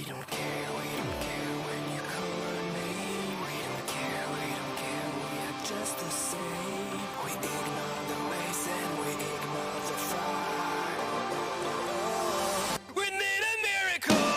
We don't care when you call our name. We don't care, we are just the same. We ignore the waste and we ignore the fire. We need a miracle.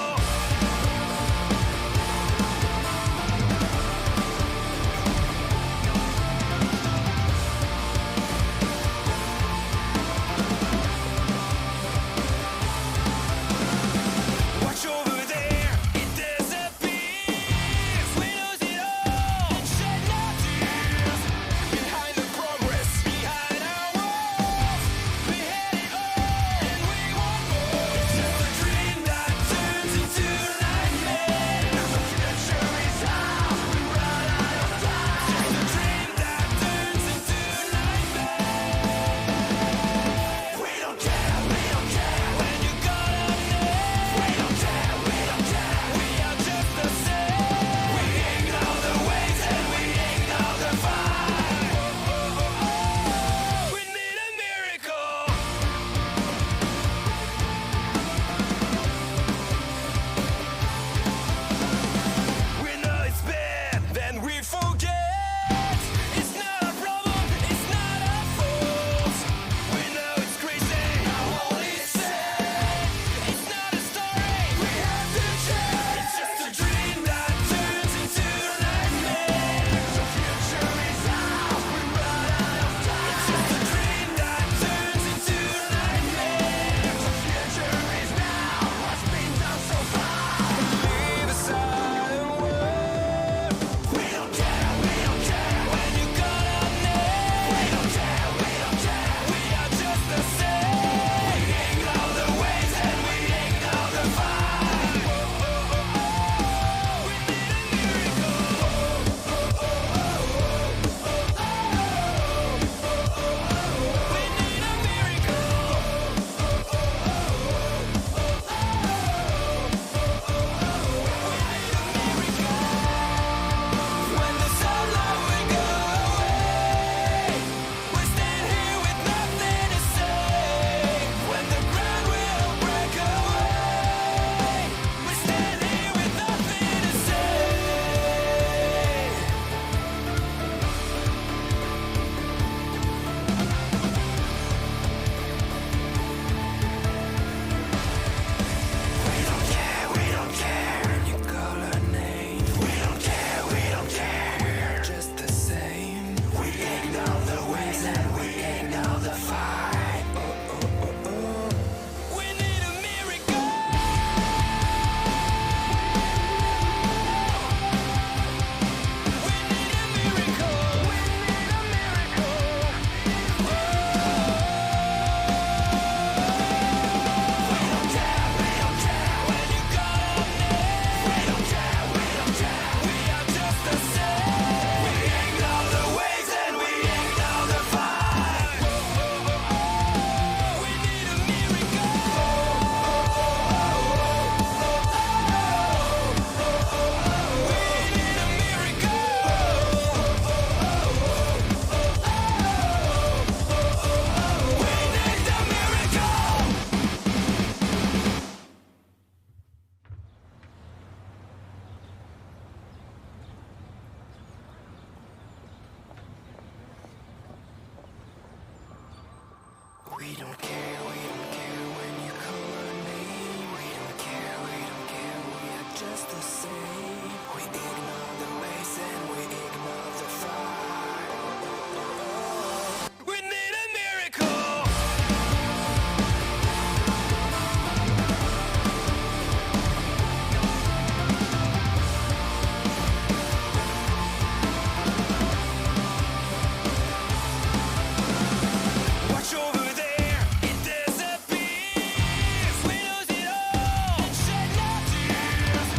Watch over there, it disappears. We lose it all and shed no tears.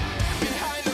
Behind the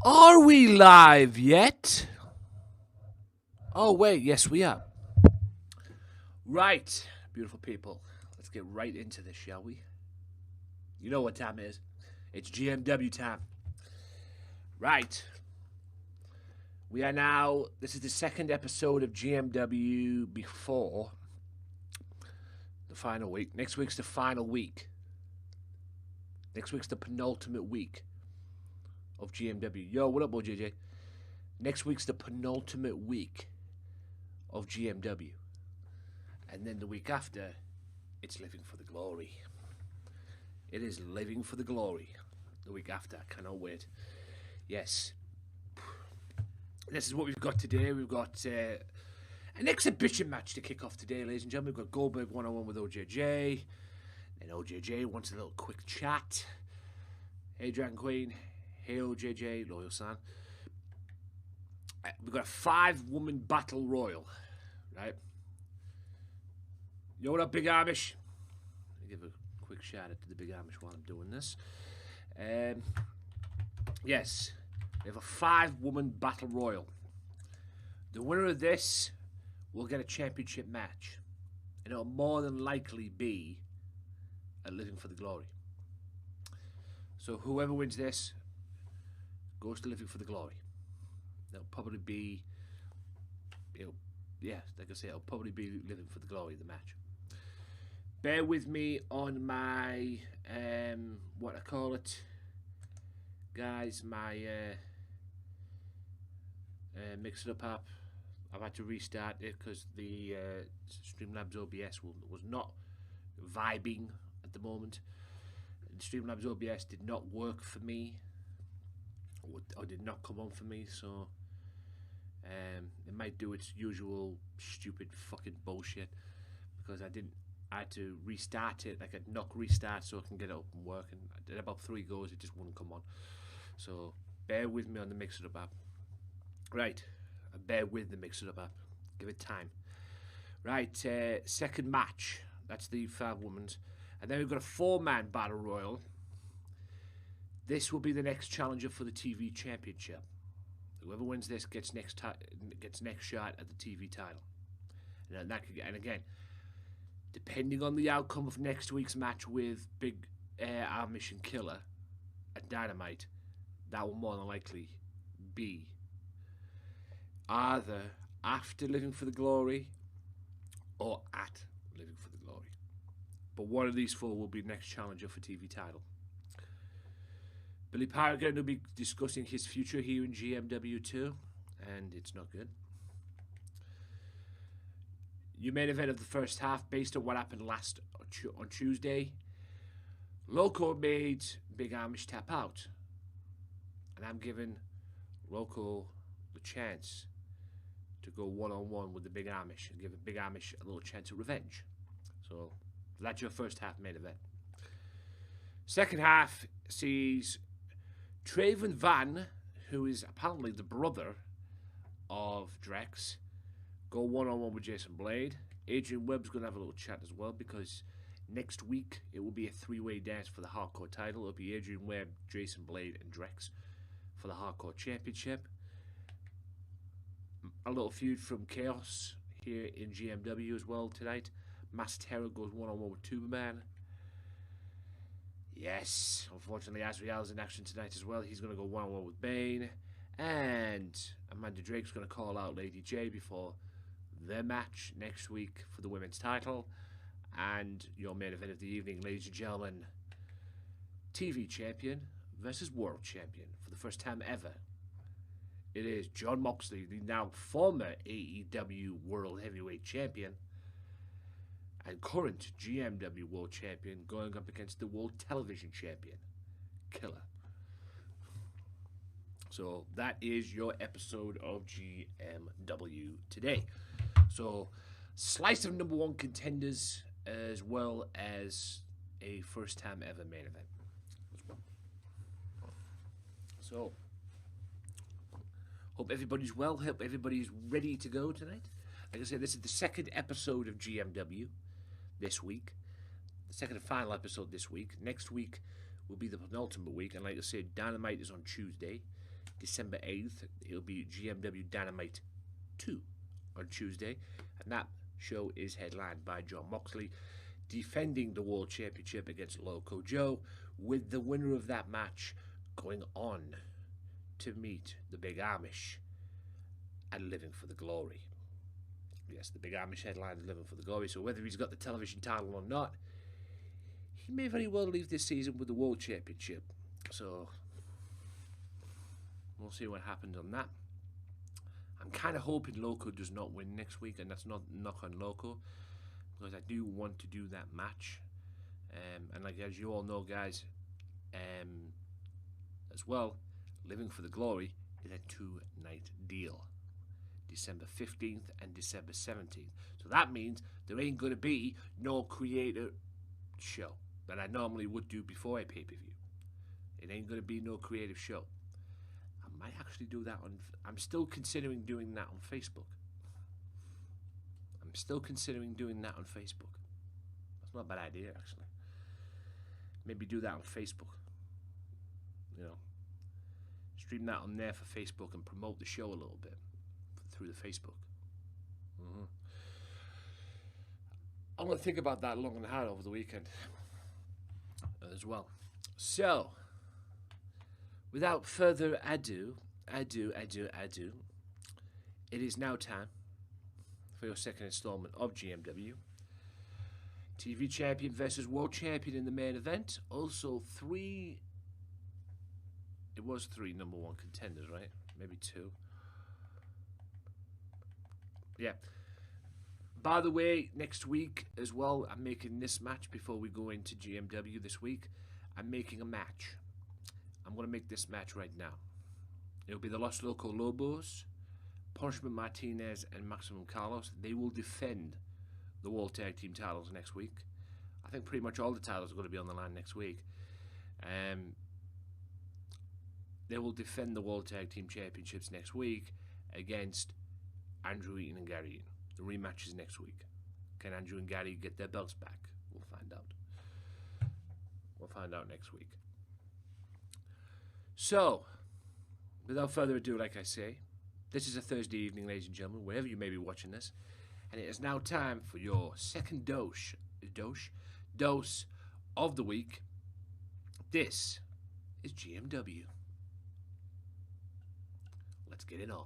Are we live yet? Oh, wait, yes, we are. Right, beautiful people. Let's get right into this, shall we? You know what time it is. It's GMW time. Right. We are now, this is the second episode of GMW before the final week. Next week's the final week. Next week's the penultimate week of GMW. Yo, what up, OJJ? Next week's the penultimate week of GMW. And then the week after, it's Living for the Glory. It is Living for the Glory. The week after, I cannot wait. Yes. This is what we've got today. We've got an exhibition match to kick off today, ladies and gentlemen. We've got Goldberg one-on-one with OJJ. Then OJJ wants a little quick chat. Hey, Dragon Queen. Hey, OJJ, loyal son. We've got a 5-woman battle royal, right? Yo, what up, Big Amish? I'll give a quick shout out to the Big Amish while I'm doing this. Yes, we have a 5-woman battle royal. The winner of this will get a championship match, and it'll more than likely be a Living for the Glory. So whoever wins this goes to Living for the Glory. It'll probably be, like I say, it'll probably be Living for the Glory, the match. Bear with me on my, what I call it, guys, my Mix It Up app. I've had to restart it because the Streamlabs OBS was not vibing at the moment. Streamlabs OBS did not work for me, or did not come on for me, so it might do its usual stupid fucking bullshit because I had to restart it, like a knock restart, so I can get it up and working. I did about 3 goes, it just wouldn't come on. So bear with me on the Mix It Up app. Right, bear with the Mix It Up app. Give it time. Right, second match. That's the 5-women's. And then we've got a 4-man battle royal. This will be the next challenger for the TV championship. Whoever wins this gets next shot at the TV title. And again, depending on the outcome of next week's match with Big Amish and Killer at Dynamite, that will more than likely be either after Living for the Glory or at Living for the Glory. But one of these 4 will be next challenger for TV title. Billy Paragon will be discussing his future here in GMW too, and it's not good. Your main event of the first half, based on what happened on Tuesday, Loco made Big Amish tap out, and I'm giving Loco the chance to go one-on-one with the Big Amish and give the Big Amish a little chance of revenge. So that's your first half main event. Second half sees Traven Van, who is apparently the brother of Drex, go one-on-one with Jason Blade. Adrian Webb's going to have a little chat as well, because next week it will be a 3-way dance for the Hardcore title. It'll be Adrian Webb, Jason Blade, and Drex for the Hardcore Championship. A little feud from Chaos here in GMW as well tonight. Mass Terror goes one-on-one with Tuberman. Yes, unfortunately, Azrael's in action tonight as well. He's going to go one-on-one with Bane. And Amanda Drake's going to call out Lady J before their match next week for the women's title. And your main event of the evening, ladies and gentlemen, TV champion versus world champion for the first time ever. It is Jon Moxley, the now former AEW World Heavyweight Champion and current GMW World Champion, going up against the World Television Champion, Killer. So that is your episode of GMW today. So slice of number 1 contenders, as well as a first time ever main event as well. So hope everybody's well. Hope everybody's ready to go tonight. Like I said, this is the second episode of GMW this week. The second and final episode this week. Next week will be the penultimate week. And like I said, Dynamite is on Tuesday. December 8th, it'll be GMW Dynamite 2 on Tuesday, and that show is headlined by John Moxley, defending the World Championship against Loco Joe, with the winner of that match going on to meet the Big Amish and Living for the Glory. Yes, the Big Amish headline is Living for the Glory, so whether he's got the television title or not, he may very well leave this season with the World Championship. So, we'll see what happens on that. I'm kind of hoping Loco does not win next week, and that's not knock on Loco, because I do want to do that match. And like as you all know, guys, as well, Living for the Glory is a 2-night deal. December 15th and December 17th. So that means there ain't going to be no creator show that I normally would do before a pay-per-view. It ain't going to be no creative show. I might actually do that on... I'm still considering doing that on Facebook. That's not a bad idea, actually. Maybe do that on Facebook. You know, stream that on there for Facebook and promote the show a little bit through the Facebook. I'm going to think about that long and hard over the weekend as well. So, without further ado, it is now time for your second installment of GMW. TV champion versus world champion in the main event. Also it was three number one contenders, right? Maybe two. Yeah. By the way, next week as well, I'm making this match before we go into GMW this week. I'm making a match. I'm going to make this match right now. It'll be the Los Loco Lobos, Punishment Martinez, and Maximum Carlos. They will defend the World Tag Team titles next week. I think pretty much all the titles are going to be on the line next week. They will defend the World Tag Team Championships next week against Andrew Eaton and Gary Eaton. The rematch is next week. Can Andrew and Gary get their belts back? We'll find out. We'll find out next week. So, without further ado, like I say, this is a Thursday evening, ladies and gentlemen, wherever you may be watching this, and it is now time for your second dose of the week. This is GMW. Let's get it on.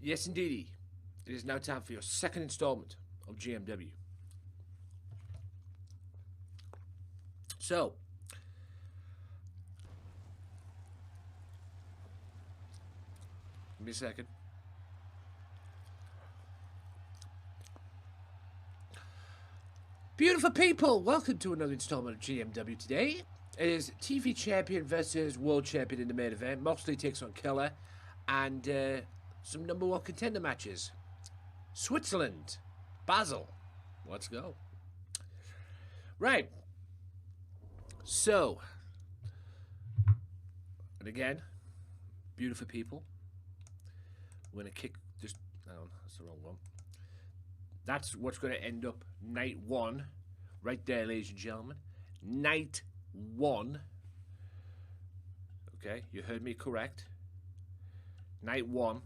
Yes, indeedy. It is now time for your second installment of GMW. So, give me a second. Beautiful people, welcome to another installment of GMW today. It is TV champion versus world champion in the main event. Moxley takes on Keller, and some number one contender matches. Switzerland, Basel. Let's go. Right. So, and again, beautiful people. We're going to kick this. No, that's the wrong one. That's what's going to end up night one. Right there, ladies and gentlemen. Night one. Okay, you heard me correct. Night one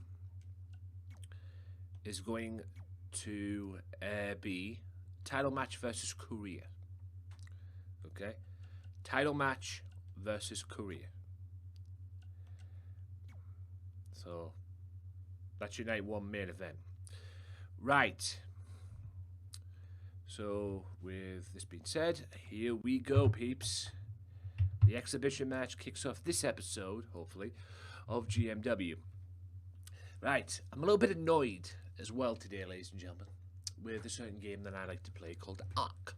is going to be title match versus Korea. Okay? Title match versus Korea. So, that's your night one main event. Right. So, with this being said, here we go, peeps. The exhibition match kicks off this episode, hopefully, of GMW. Right, I'm a little bit annoyed as well today, ladies and gentlemen, with a certain game that I like to play called Ark.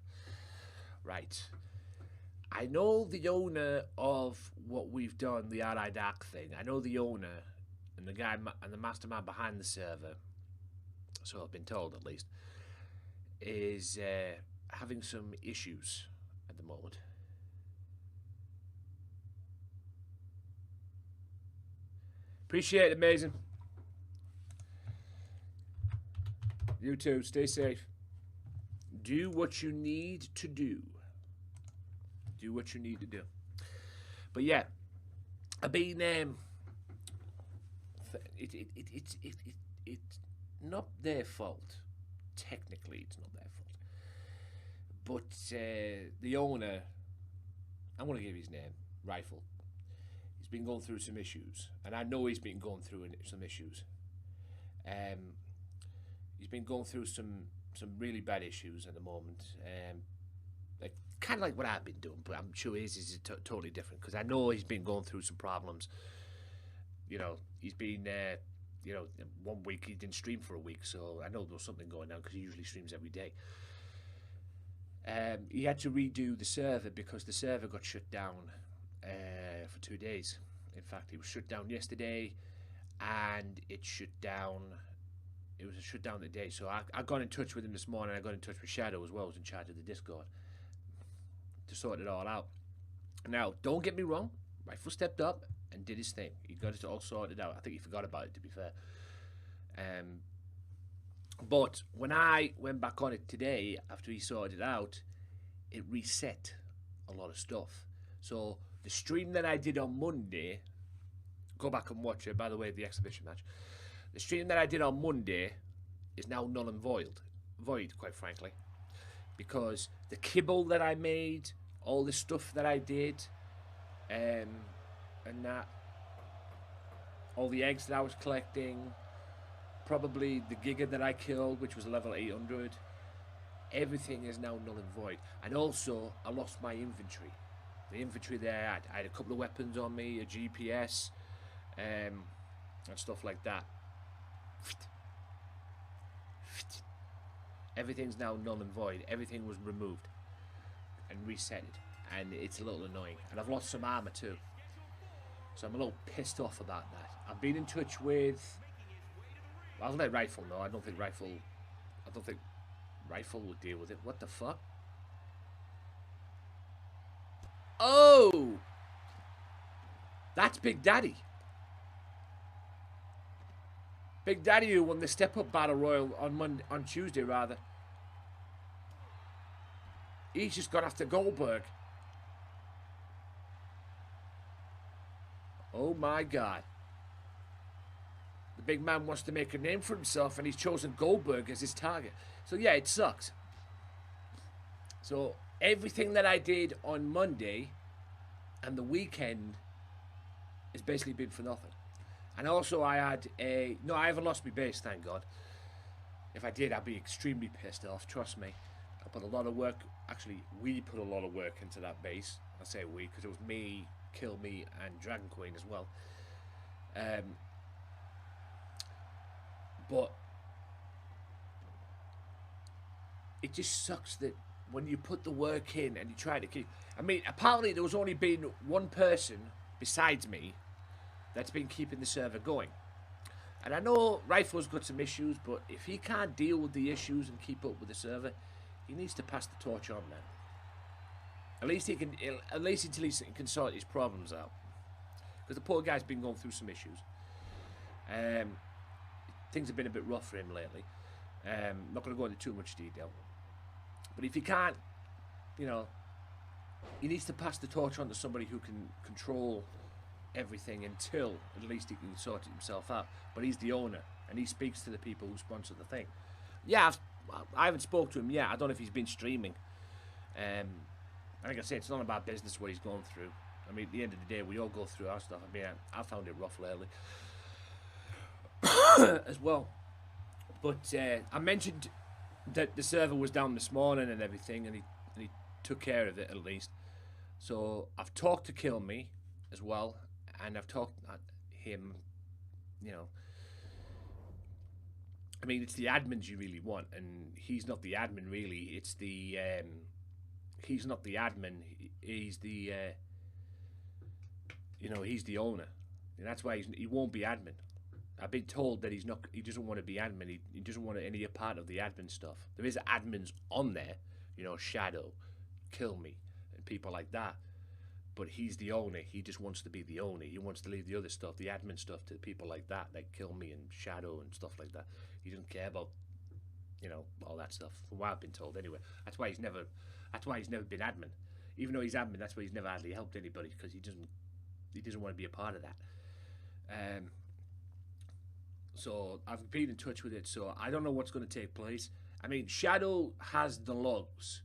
Right. I know the owner of what we've done, the Allied Arc thing. I know the owner and the guy and the mastermind behind the server. So I've been told, at least, is having some issues at the moment. Appreciate it, amazing. You too. Stay safe. Do what you need to do. Do what you need to do. But yeah, I've been it's not their fault. Technically, it's not their fault. But the owner, I'm going to give his name, Rifle. He's been going through some issues, and I know he's been going through some issues. He's been going through some really bad issues at the moment. Like kind of like what I've been doing, but I'm sure his is totally different because I know he's been going through some problems. You know, he's been, 1 week he didn't stream for a week, so I know there was something going on because he usually streams every day. He had to redo the server because the server got shut down for 2 days. In fact, it was shut down yesterday, and it shut down. It was a shut down today, so I got in touch with him this morning. I got in touch with Shadow as well, who's in charge of the Discord, to sort it all out. Now, don't get me wrong, Rifle stepped up and did his thing. He got it all sorted out. I think he forgot about it, to be fair. But when I went back on it today, after he sorted it out, it reset a lot of stuff. So the stream that I did on Monday, go back and watch it, by the way, the exhibition match. The stream that I did on Monday is now null and void, quite frankly, because the kibble that I made, all the stuff that I did, and that, all the eggs that I was collecting, probably the Giga that I killed, which was level 800, everything is now null and void. And also, I lost my inventory. The inventory there, I had a couple of weapons on me, a GPS, and stuff like that. Everything's now null and void. Everything was removed and reset, and it's a little annoying. And I've lost some armor too, so I'm a little pissed off about that. I've been in touch with. I'll let Rifle know. I don't think Rifle would deal with it. What the fuck? Oh, that's Big Daddy. Big Daddy who won the Step Up Battle Royal on Tuesday, rather. He's just gone after Goldberg. Oh my God. The big man wants to make a name for himself, and he's chosen Goldberg as his target. So yeah, it sucks. So everything that I did on Monday and the weekend has basically been for nothing. And also I had a... No, I haven't lost my base, thank God. If I did, I'd be extremely pissed off, trust me. I put a lot of work... Actually, we put a lot of work into that base. I say we, because it was me, Kill Me, and Dragon Queen as well. But... It just sucks that when you put the work in and you try to keep... I mean, apparently there was only been one person besides me that's been keeping the server going. And I know Rifle's got some issues, but if he can't deal with the issues and keep up with the server, he needs to pass the torch on, man. At least he can, at least until he can sort his problems out. Because the poor guy's been going through some issues. Things have been a bit rough for him lately. Not going to go into too much detail. But if he can't, you know, he needs to pass the torch on to somebody who can control everything until at least he can sort it himself out. But he's the owner, and he speaks to the people who sponsor the thing. Yeah, I haven't spoke to him yet. I don't know if he's been streaming. Like I say, it's not about business what he's going through. I mean, at the end of the day, we all go through our stuff. I mean, I found it rough lately as well. But I mentioned that the server was down this morning and everything, and he took care of it at least. So I've talked to Kill Me as well, and I've talked to him, you know. I mean, it's the admins you really want, and he's not the admin really. It's the he's not the admin. He's the he's the owner, and that's why he won't be admin. I've been told that he's not. He doesn't want to be admin. He doesn't want any part of the admin stuff. There is admins on there, Shadow, Kill Me, and people like that. But he's the owner. He just wants to be the owner. He wants to leave the other stuff, the admin stuff, to people like that, like Kill Me and Shadow and stuff like that. He doesn't care about, all that stuff. From what I've been told, anyway. That's why he's never been admin. Even though he's admin, that's why he's never hardly helped anybody, because he doesn't want to be a part of that. So I've been in touch with it. So I don't know what's going to take place. I mean, Shadow has the logs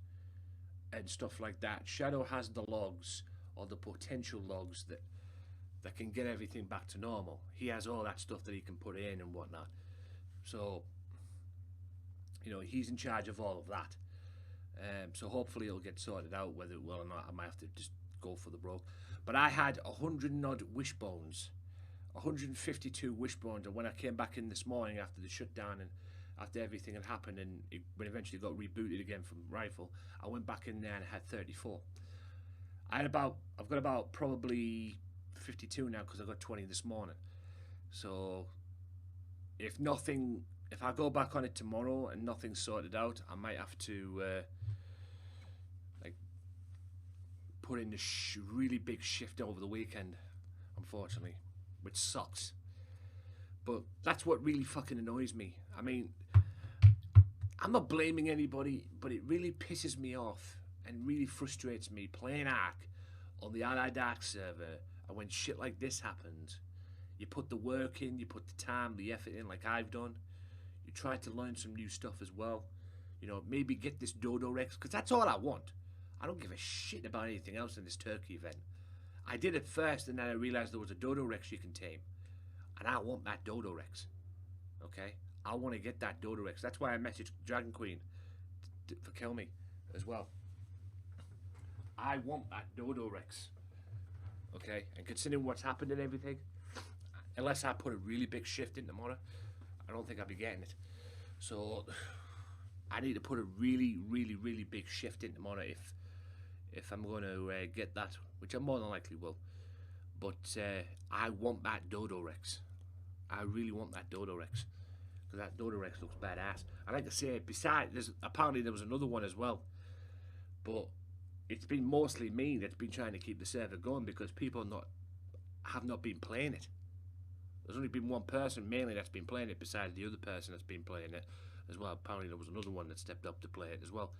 and stuff like that. Shadow has the logs, or the potential logs that can get everything back to normal. He has all that stuff that he can put in and whatnot. So, he's in charge of all of that. So hopefully it'll get sorted out. Whether it will or not, I might have to just go for the broke. But I had 100 and odd wishbones, 152 wishbones, and when I came back in this morning after the shutdown and after everything had happened, and when eventually got rebooted again from Rifle, I went back in there and I had 34. I've got about probably 52 now, because I got 20 this morning. So if I go back on it tomorrow and nothing's sorted out, I might have to put in a really big shift over the weekend, unfortunately, which sucks. But that's what really fucking annoys me. I mean, I'm not blaming anybody, but it really pisses me off and really frustrates me playing Ark on the Allied Ark server, and when shit like this happens, you put the work in, you put the time, the effort in, like I've done. You try to learn some new stuff as well. Maybe get this Dodo Rex, because that's all I want. I don't give a shit about anything else in this turkey event. I did it first, and then I realized there was a Dodo Rex you can tame, and I want that Dodo Rex. Okay, I want to get that Dodo Rex. That's why I messaged Dragon Queen for Kill Me as well. I want that Dodo Rex. Okay, and considering what's happened and everything, unless I put a really big shift in tomorrow, I don't think I'll be getting it. So I need to put a really, really, really big shift in tomorrow if I'm going to get that, which I more than likely will. But I want that Dodo Rex. I really want that Dodo Rex, because that Dodo Rex looks badass. And like I say, besides, apparently there was another one as well, but it's been mostly me that's been trying to keep the server going, because people have not been playing it. There's only been one person mainly that's been playing it, besides the other person that's been playing it as well. Apparently there was another one that stepped up to play it as well.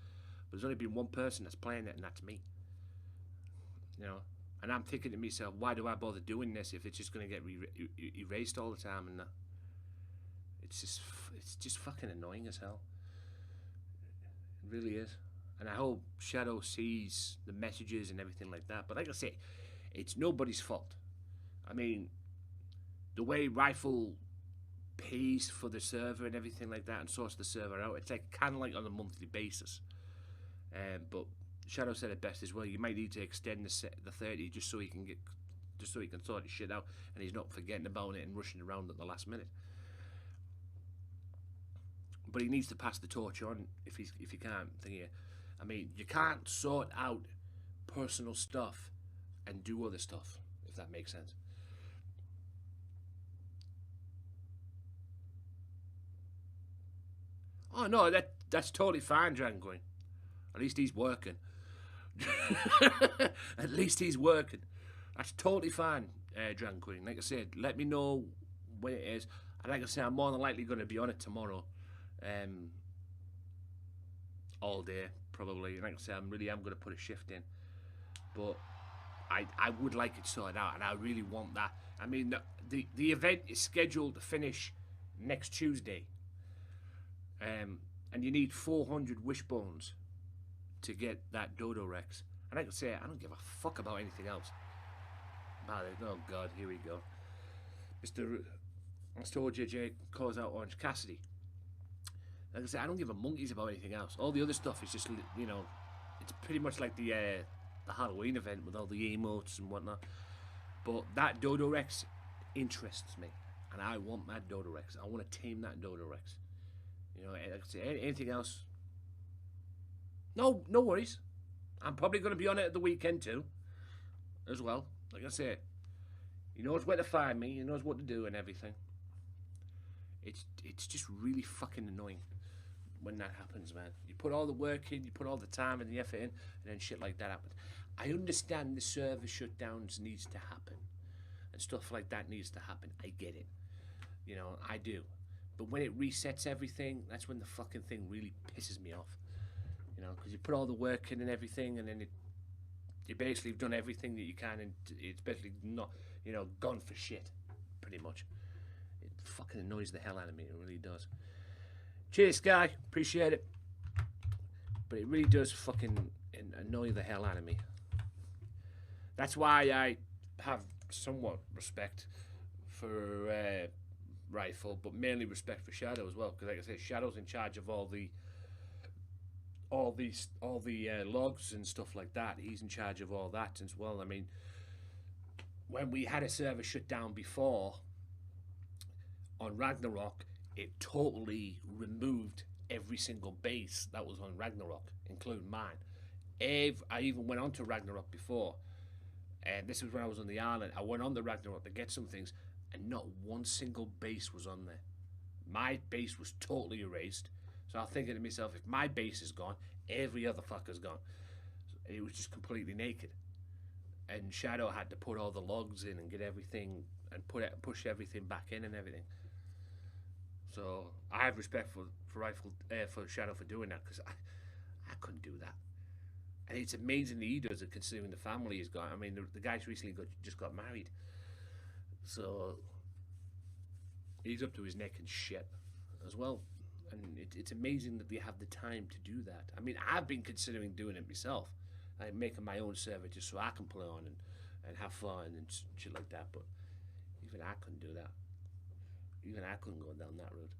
But there's only been one person that's playing it, and that's me. And I'm thinking to myself, why do I bother doing this if it's just going to get erased all the time? And it's just fucking annoying as hell. It really is. And I hope Shadow sees the messages and everything like that. But like I say, it's nobody's fault. I mean, the way Rifle pays for the server and everything like that and sorts the server out, it's kind of like on a monthly basis. But Shadow said it best as well. You might need to extend the 30 just so he can sort his shit out, and he's not forgetting about it and rushing around at the last minute. But he needs to pass the torch on if he can't. I mean, you can't sort out personal stuff and do other stuff, if that makes sense. Oh no, that's totally fine, Dragon Queen. At least he's working. At least he's working. That's totally fine, Dragon Queen. Like I said, let me know when it is. And like I said, I'm more than likely going to be on it tomorrow. All day, probably. And like I said, I'm going to put a shift in. But I would like it sorted out, and I really want that. I mean, the event is scheduled to finish next Tuesday. And you need 400 wishbones to get that Dodo Rex. And like I say, I don't give a fuck about anything else. Oh God, here we go. Mr. OJJ calls out Orange Cassidy. Like I say, I don't give a monkeys about anything else. All the other stuff is just, it's pretty much like the Halloween event with all the emotes and whatnot. But that Dodo Rex interests me, and I want that Dodo Rex. I want to tame that Dodo Rex. Like I say, anything else? No worries. I'm probably going to be on it at the weekend too, as well. Like I say, he knows where to find me. He knows what to do and everything. It's just really fucking annoying when that happens, man. You put all the work in, you put all the time and the effort in, and then shit like that happens. I understand the server shutdowns needs to happen, and stuff like that needs to happen. I get it. You know, I do. But when it resets everything, that's when the fucking thing really pisses me off. You know, because you put all the work in and everything, and then you basically have done everything that you can, and it's basically not, you know, gone for shit, pretty much. It fucking annoys the hell out of me. It really does. Cheers, Sky. Appreciate it. But it really does fucking annoy the hell out of me. That's why I have somewhat respect for Rifle, but mainly respect for Shadow as well. Because, like I say, Shadow's in charge of all the logs and stuff like that. He's in charge of all that as well. I mean, when we had a server shut down before on Ragnarok, it totally removed every single base that was on Ragnarok, including mine. I even went on to Ragnarok before, and this was when I was on the island. I went on the Ragnarok to get some things, and not one single base was on there. My base was totally erased. So I'm thinking to myself, if my base is gone, every other fucker's gone. So it was just completely naked. And Shadow had to put all the logs in and get everything and push everything back in and everything. So I have respect for Shadow for doing that, because I couldn't do that. And it's amazing that he does it, considering the family he's got. I mean, the guy's recently just got married, so he's up to his neck in shit as well. And it's amazing that they have the time to do that. I mean, I've been considering doing it myself, like making my own server just so I can play on and have fun and shit like that. But even I couldn't do that. Even I couldn't go down that road.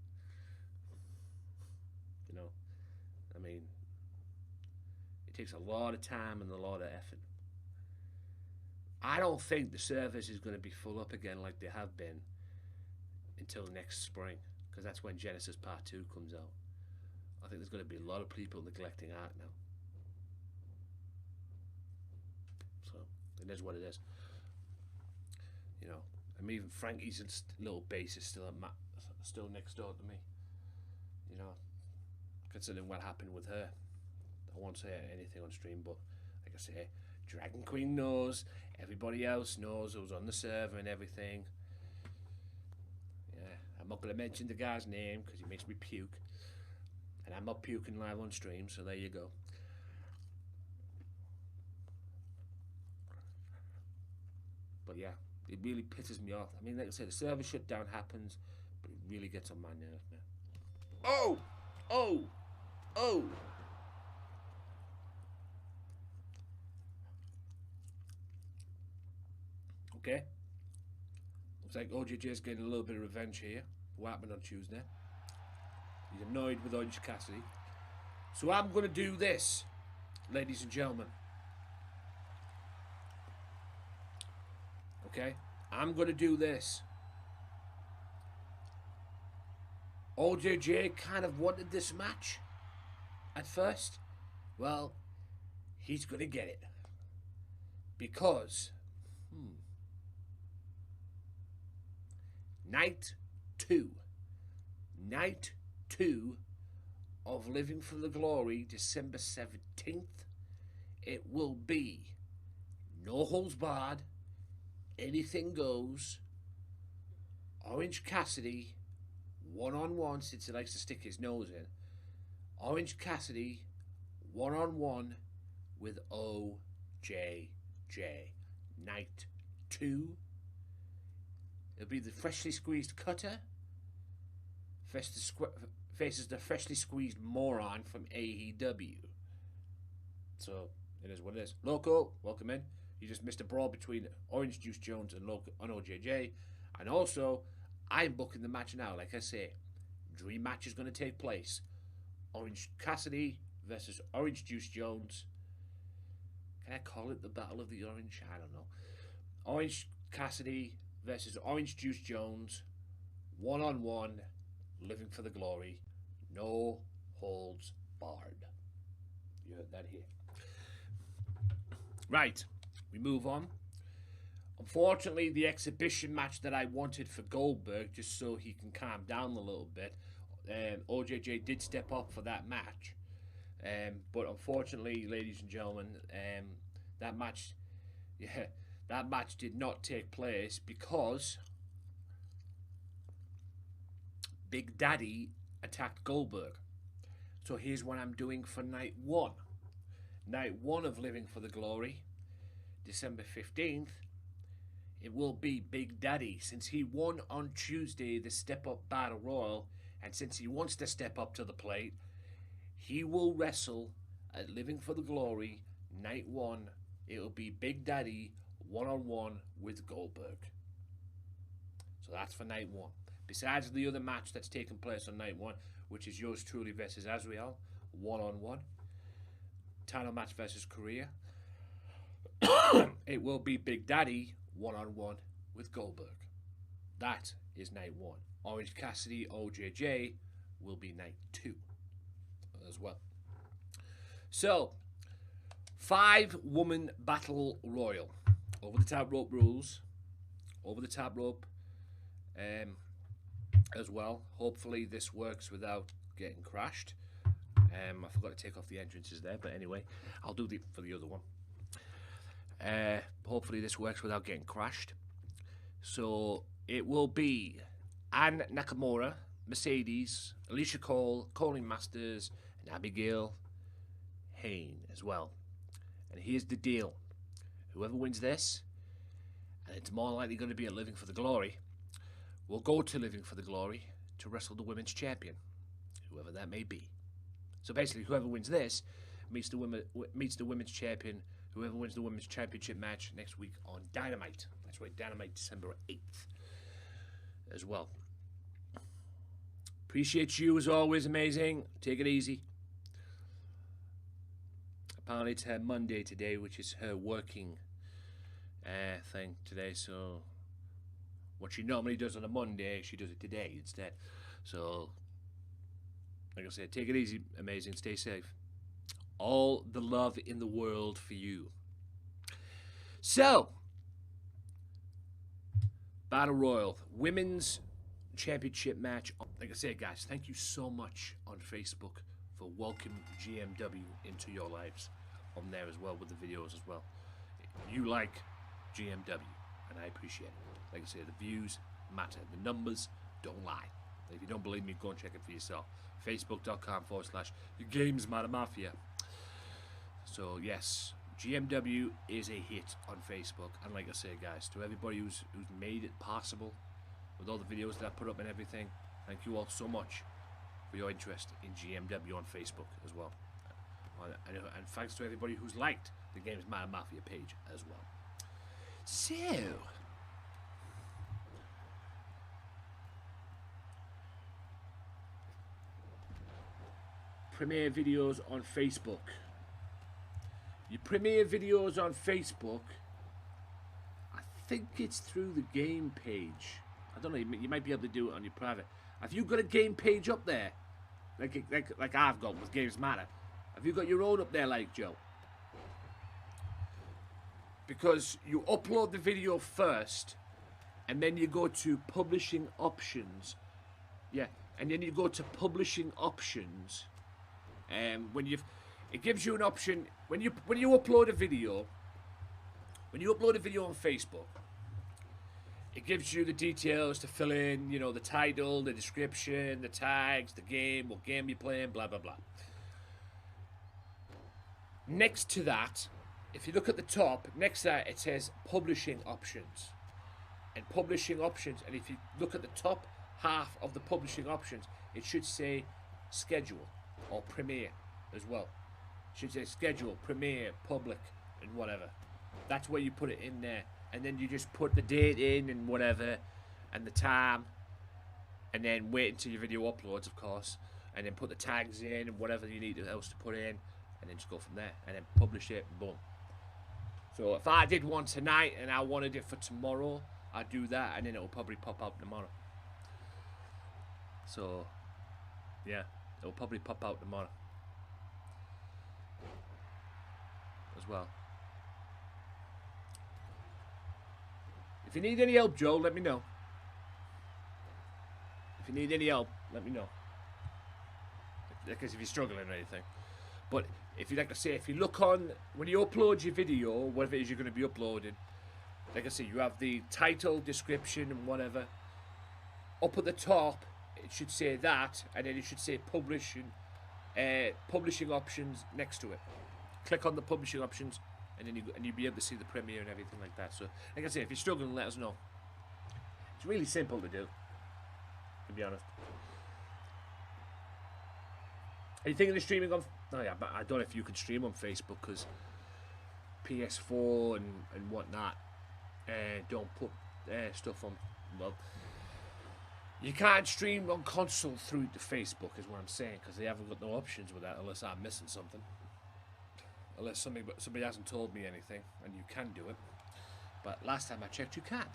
You know, I mean, it takes a lot of time and a lot of effort. I don't think the service is going to be full up again like they have been until next spring, because that's when Genesis Part 2 comes out. I think there's going to be a lot of people neglecting art now. So, it is what it is. You know, I mean, even Frankie's little base is still next door to me. You know, considering what happened with her. I won't say anything on stream, but like I say, Dragon Queen knows, everybody else knows who's on the server and everything. Yeah, I'm not going to mention the guy's name because he makes me puke. And I'm not puking live on stream, so there you go. But yeah, it really pisses me off. I mean, like I said, the server shutdown happens, but it really gets on my nerves, man. Oh! Oh! Oh! Okay. Looks like OJJ's getting a little bit of revenge here. What happened on Tuesday? He's annoyed with Orange Cassidy. So I'm going to do this, ladies and gentlemen. Okay? I'm going to do this. OJJ kind of wanted this match at first. Well, he's going to get it. Because Night 2 of Living for the Glory, December 17th. It will be no holds barred, anything goes. Orange Cassidy, one-on-one, since he likes to stick his nose in. Orange Cassidy, one-on-one with OJJ. Night 2. It'll be the freshly squeezed Cutter faces the freshly squeezed moron from AEW. So, it is what it is. Loco, welcome in. You just missed a brawl between Orange Juice Jones and OJJ. And also, I'm booking the match now. Like I say, dream match is going to take place. Orange Cassidy versus Orange Juice Jones. Can I call it the Battle of the Orange? I don't know. Orange Cassidy versus Orange Juice Jones, one-on-one, Living for the Glory, no holds barred. You heard that here. Right, we move on. Unfortunately, the exhibition match that I wanted for Goldberg, just so he can calm down a little bit, OJJ did step up for that match. But unfortunately, ladies and gentlemen, that match did not take place because Big Daddy attacked Goldberg. So here's what I'm doing for night one. Night one of Living for the Glory, December 15th. It will be Big Daddy, since he won on Tuesday the Step Up Battle Royal, and since he wants to step up to the plate, he will wrestle at Living for the Glory, night one. It'll be Big Daddy one-on-one with Goldberg. So that's for night one. Besides the other match that's taking place on night one, which is yours truly versus Azrael, one-on-one. Title match versus Korea. It will be Big Daddy one-on-one with Goldberg. That is night one. Orange Cassidy, OJJ will be night two as well. So, 5-woman battle royal. Over the top rope rules. Over the top rope as well. Hopefully this works without getting crashed. I forgot to take off the entrances there, but anyway, I'll do for the other one. Hopefully this works without getting crashed. So it will be Ann Nakamura, Mercedes, Alicia Cole, Colleen Masters, and Abigail Hayne as well. And here's the deal. Whoever wins this, and it's more likely going to be at Living for the Glory, will go to Living for the Glory to wrestle the women's champion, whoever that may be. So basically, whoever wins this meets the women's champion. Whoever wins the women's championship match next week on Dynamite. That's right, Dynamite, December 8th as well. Appreciate you as always, amazing. Take it easy. Apparently it's her Monday today, which is her working thing today. So what she normally does on a Monday, she does it today instead. So, like I said, take it easy, amazing. Stay safe. All the love in the world for you. So, Battle Royal, Women's Championship match. Like I said, guys, thank you so much on Facebook for welcoming GMW into your lives on there as well with the videos as well. You like GMW, and I appreciate it. Like I said, the views matter. The numbers don't lie. If you don't believe me, go and check it for yourself. Facebook.com/Gamesmatter Mafia. So yes, GMW is a hit on Facebook, and like I say, guys, to everybody who's made it possible with all the videos that I put up and everything, thank you all so much for your interest in GMW on Facebook as well, and thanks to everybody who's liked the Gamesmatter Mafia page as well. So, premiere videos on Facebook. You premiere videos on Facebook, I think it's through the game page. I don't know, you might be able to do it on your private. Have you got a game page up there? Like I've got with Gamesmatter. Have you got your own up there like Joe? Because you upload the video first, and then you go to publishing options. Yeah, and then you go to publishing options. It gives you an option when you upload a video. When you upload a video on Facebook, it gives you the details to fill in. You know, the title, the description, the tags, the game, what game you're playing, blah blah blah. Next to that, if you look at the top, next to that it says publishing options. And publishing options, and if you look at the top half of the publishing options, it should say schedule or premiere as well. It should say schedule, premiere, public, and whatever. That's where you put it in there. And then you just put the date in and whatever, and the time, and then wait until your video uploads, of course, and then put the tags in and whatever you need else to put in, and then just go from there, and then publish it, and boom. So if I did one tonight and I wanted it for tomorrow, I'd do that, and then it'll probably pop out tomorrow. So, yeah, it'll probably pop out tomorrow as well. If you need any help, Joe, let me know. If you need any help, let me know. Because if you're struggling or anything. But if you like to say, if you look on, when you upload your video, whatever it is you're going to be uploading, like I say, you have the title, description, and whatever. Up at the top, it should say that, and then it should say publishing options next to it. Click on the publishing options, and then you'll be able to see the premiere and everything like that. So, like I say, if you're struggling, let us know. It's really simple to do, to be honest. Are you thinking of streaming on? Oh yeah, but I don't know if you can stream on Facebook because PS4 and whatnot don't put stuff on. Well, you can't stream on console through to Facebook, is what I'm saying, because they haven't got no options with that unless I'm missing something. Unless somebody hasn't told me anything, and you can do it. But last time I checked, you can't.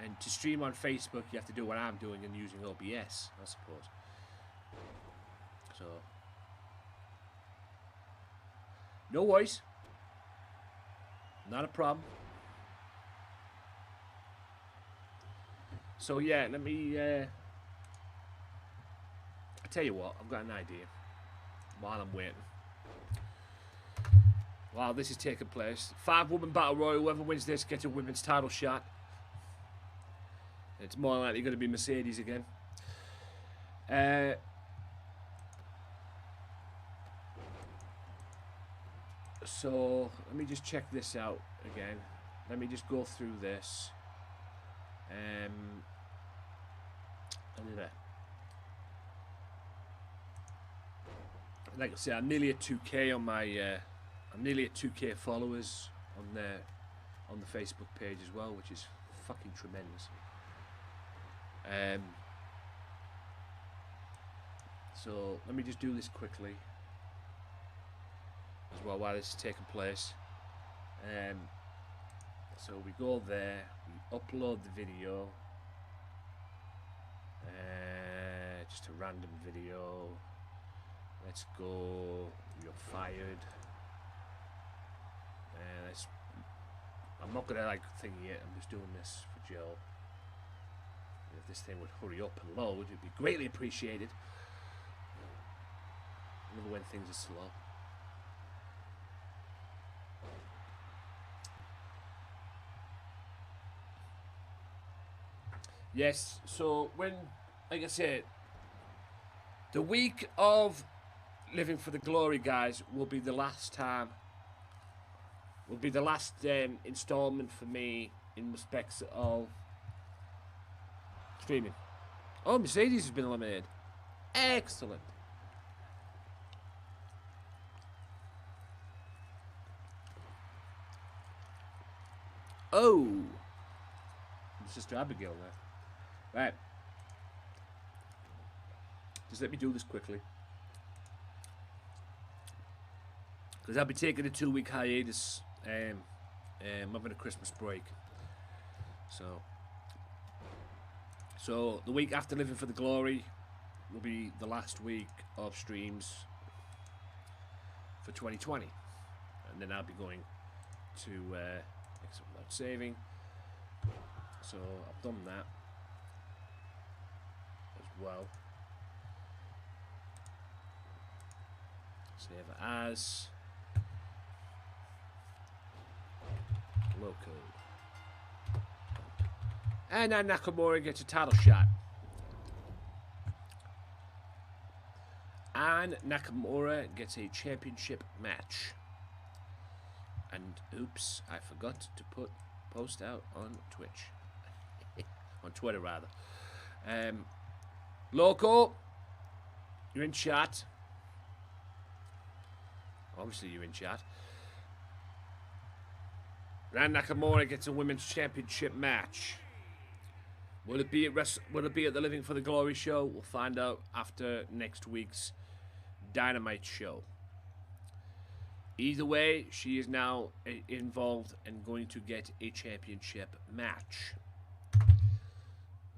And to stream on Facebook, you have to do what I'm doing and using OBS, I suppose. So, no worries. Not a problem. So yeah, let me. I tell you what, I've got an idea. While I'm waiting, while this is taking place, 5-woman battle royal. Whoever wins this gets a women's title shot. It's more likely going to be Mercedes again. So let me just check this out again. Let me just go through this. Like I say, I'm nearly at 2K on my. I'm nearly at 2K followers on the Facebook page as well, which is fucking tremendous. So let me just do this quickly as well while this is taking place. So we go there, we upload the video, just a random video. Let's go. You're fired. I'm not gonna like thing yet. I'm just doing this for Joe. If this thing would hurry up and load, it'd be greatly appreciated. I love when things are slow. Yes, so when, like I said, the week of Living for the Glory, guys, will be the last time, will be the last installment for me in respects of streaming. Oh, Mercedes has been eliminated. Excellent. Oh, Sister Abigail there. Right. Just let me do this quickly, because I'll be taking a 2-week hiatus. I'm having a Christmas break. So the week after Living for the Glory will be the last week of streams for 2020, and then I'll be going to exit without saving. So I've done that as well. Save as local. And then Nakamura gets a title shot. And Nakamura gets a championship match. And oops, I forgot to post out on Twitch. On Twitter, rather. Loco, you're in chat. Obviously, you're in chat. And Nakamura gets a women's championship match. Will it be at the Living for the Glory show? We'll find out after next week's Dynamite show. Either way, she is now involved and going to get a championship match.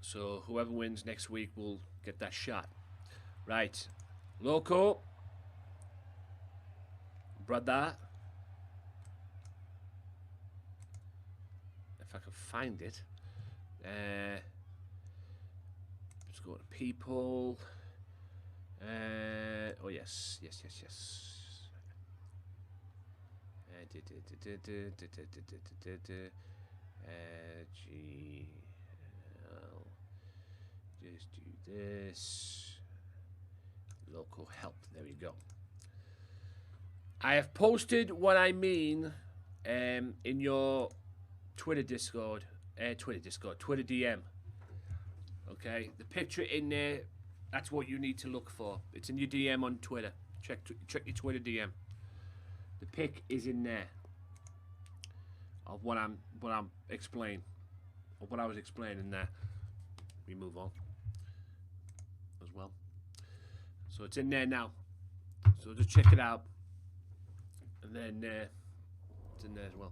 So whoever wins next week will get that shot. Right. Loco. Brother. If I can find it. Let's go to people. Oh yes. Just do this. Local help. There we go. I have posted what I mean in your Twitter DM. Okay, the picture in there. That's what you need to look for. It's in your DM on Twitter. Check your Twitter DM. The pic is in there of what I'm explaining, of what I was explaining there. We move on as well. So it's in there now. So just check it out, and then it's in there as well.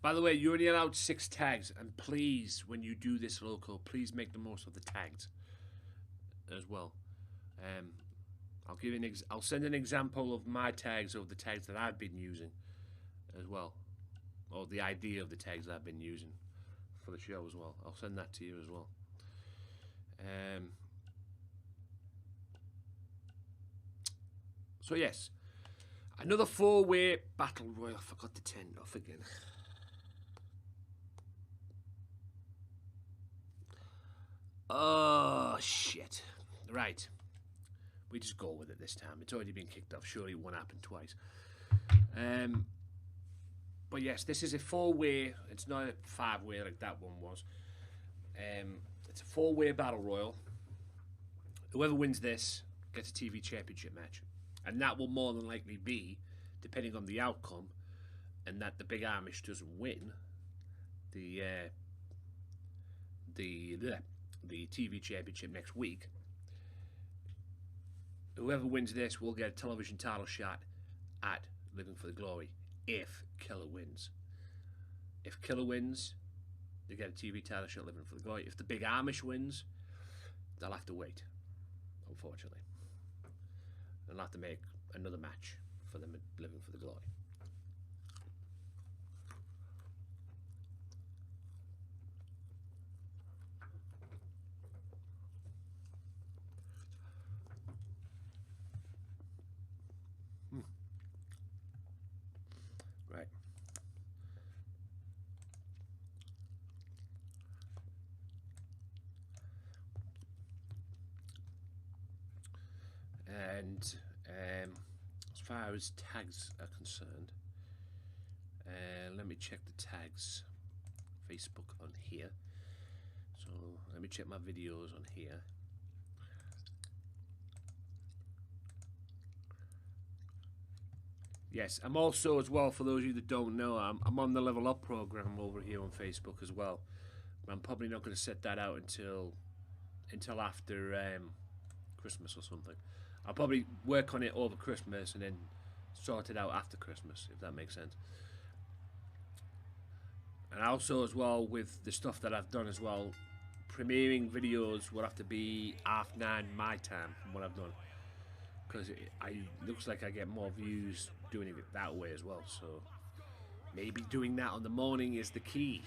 By the way, you're only allowed 6 tags, and please, when you do this local, please make the most of the tags as well. I'll give you I'll send an example of my tags, of the tags that I've been using as well, or the idea of the tags that I've been using for the show as well. I'll send that to you as well. So yes, another 4-way battle royal. I forgot to turn it off again. Oh shit! Right, we just go with it this time. It's already been kicked off. Surely it won't happen twice. But yes, this is a 4-way. It's not a 5-way like that one was. It's a 4-way battle royal. Whoever wins this gets a TV championship match, and that will more than likely be, depending on the outcome, and that the Big Amish doesn't win the TV championship next week. Whoever wins this will get a television title shot at Living for the Glory if Killer wins. If Killer wins, they get a TV title shot Living for the Glory. If the Big Amish wins, they'll have to wait, unfortunately. They'll have to make another match for them at Living for the Glory. Right. And as far as tags are concerned, let me check the tags. Facebook on here. So let me check my videos on here. Yes, I'm also, as well, for those of you that don't know, I'm on the Level Up program over here on Facebook as well. But I'm probably not going to set that out until after Christmas or something. I'll probably work on it over Christmas and then sort it out after Christmas, if that makes sense. And also, as well, with the stuff that I've done as well, premiering videos will have to be 9:30 my time from what I've done, because it looks like I get more views doing it that way as well. So maybe doing that on the morning is the key.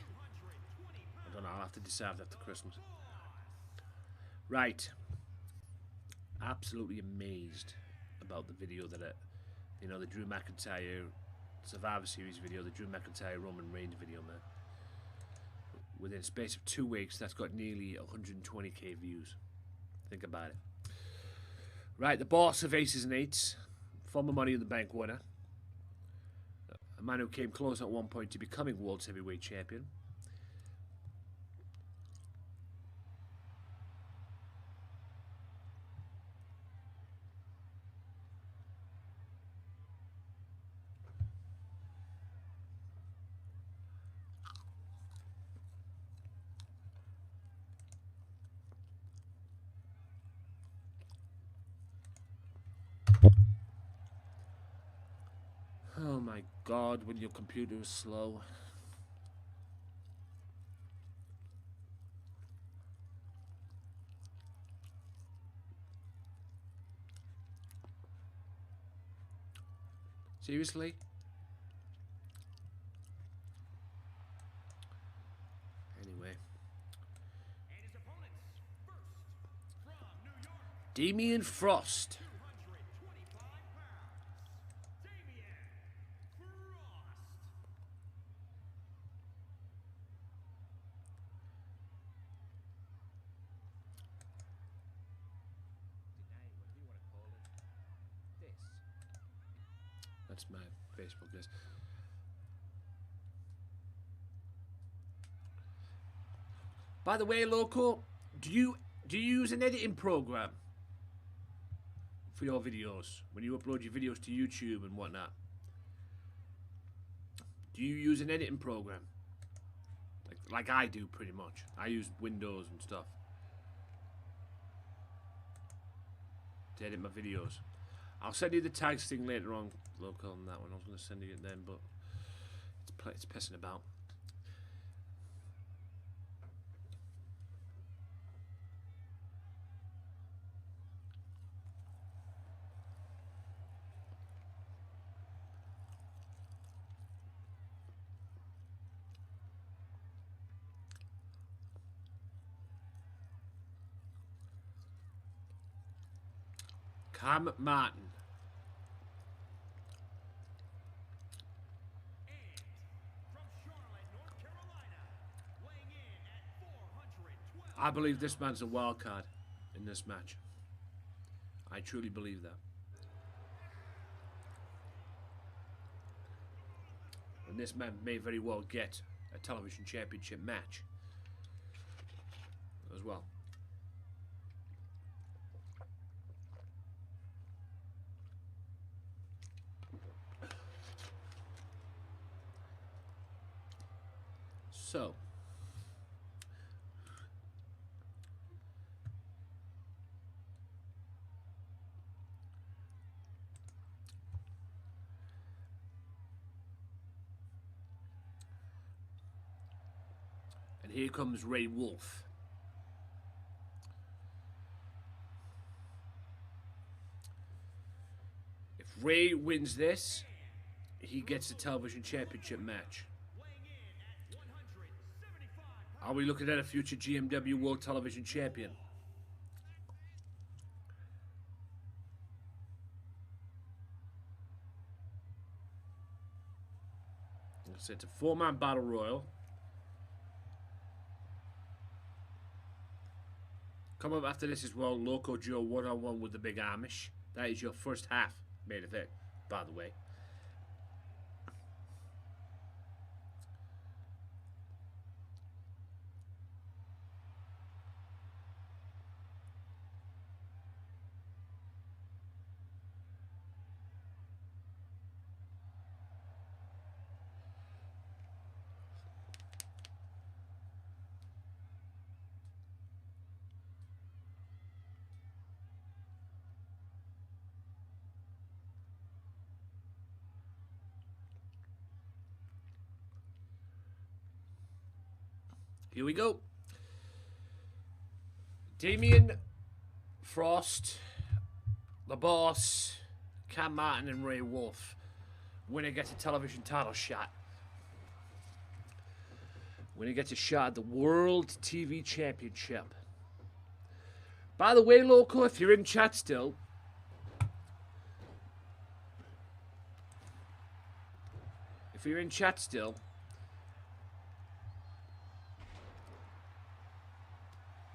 I don't know, I'll have to decide after Christmas. Right. Absolutely amazed about the video that the Drew McIntyre Survivor Series video, the Drew McIntyre Roman Reigns video, man. Within a space of 2 weeks, that's got nearly 120k views. Think about it. Right, the boss of Aces and Eights, former Money in the Bank winner, a man who came close at one point to becoming World Heavyweight Champion. Oh my God, when your computer is slow. Seriously? Anyway. Damien Frost. That's my Facebook list. By the way, Loco, do you use an editing program for your videos when you upload your videos to YouTube and whatnot? Do you use an editing program? Like I do, pretty much. I use Windows and stuff to edit my videos. I'll send you the tags thing later on, Local, on that one. I was going to send you it then, but it's pissing about. Cam Martin. I believe this man's a wild card in this match. I truly believe that. And this man may very well get a television championship match as well. So, and here comes Ray Wolf. If Ray wins this, he gets the television championship match. Are we looking at a future GMW World Television Champion? It's a 4-man battle royal. Come up after this as well, Loco Joe 1-on-1 with the Big Amish. That is your first half made of it, by the way. Here we go. Damien Frost, the Boss, Cam Martin and Ray Wolf. Winner gets a television title shot. Winner gets a shot at the World TV Championship. By the way, Loco, if you're in chat still,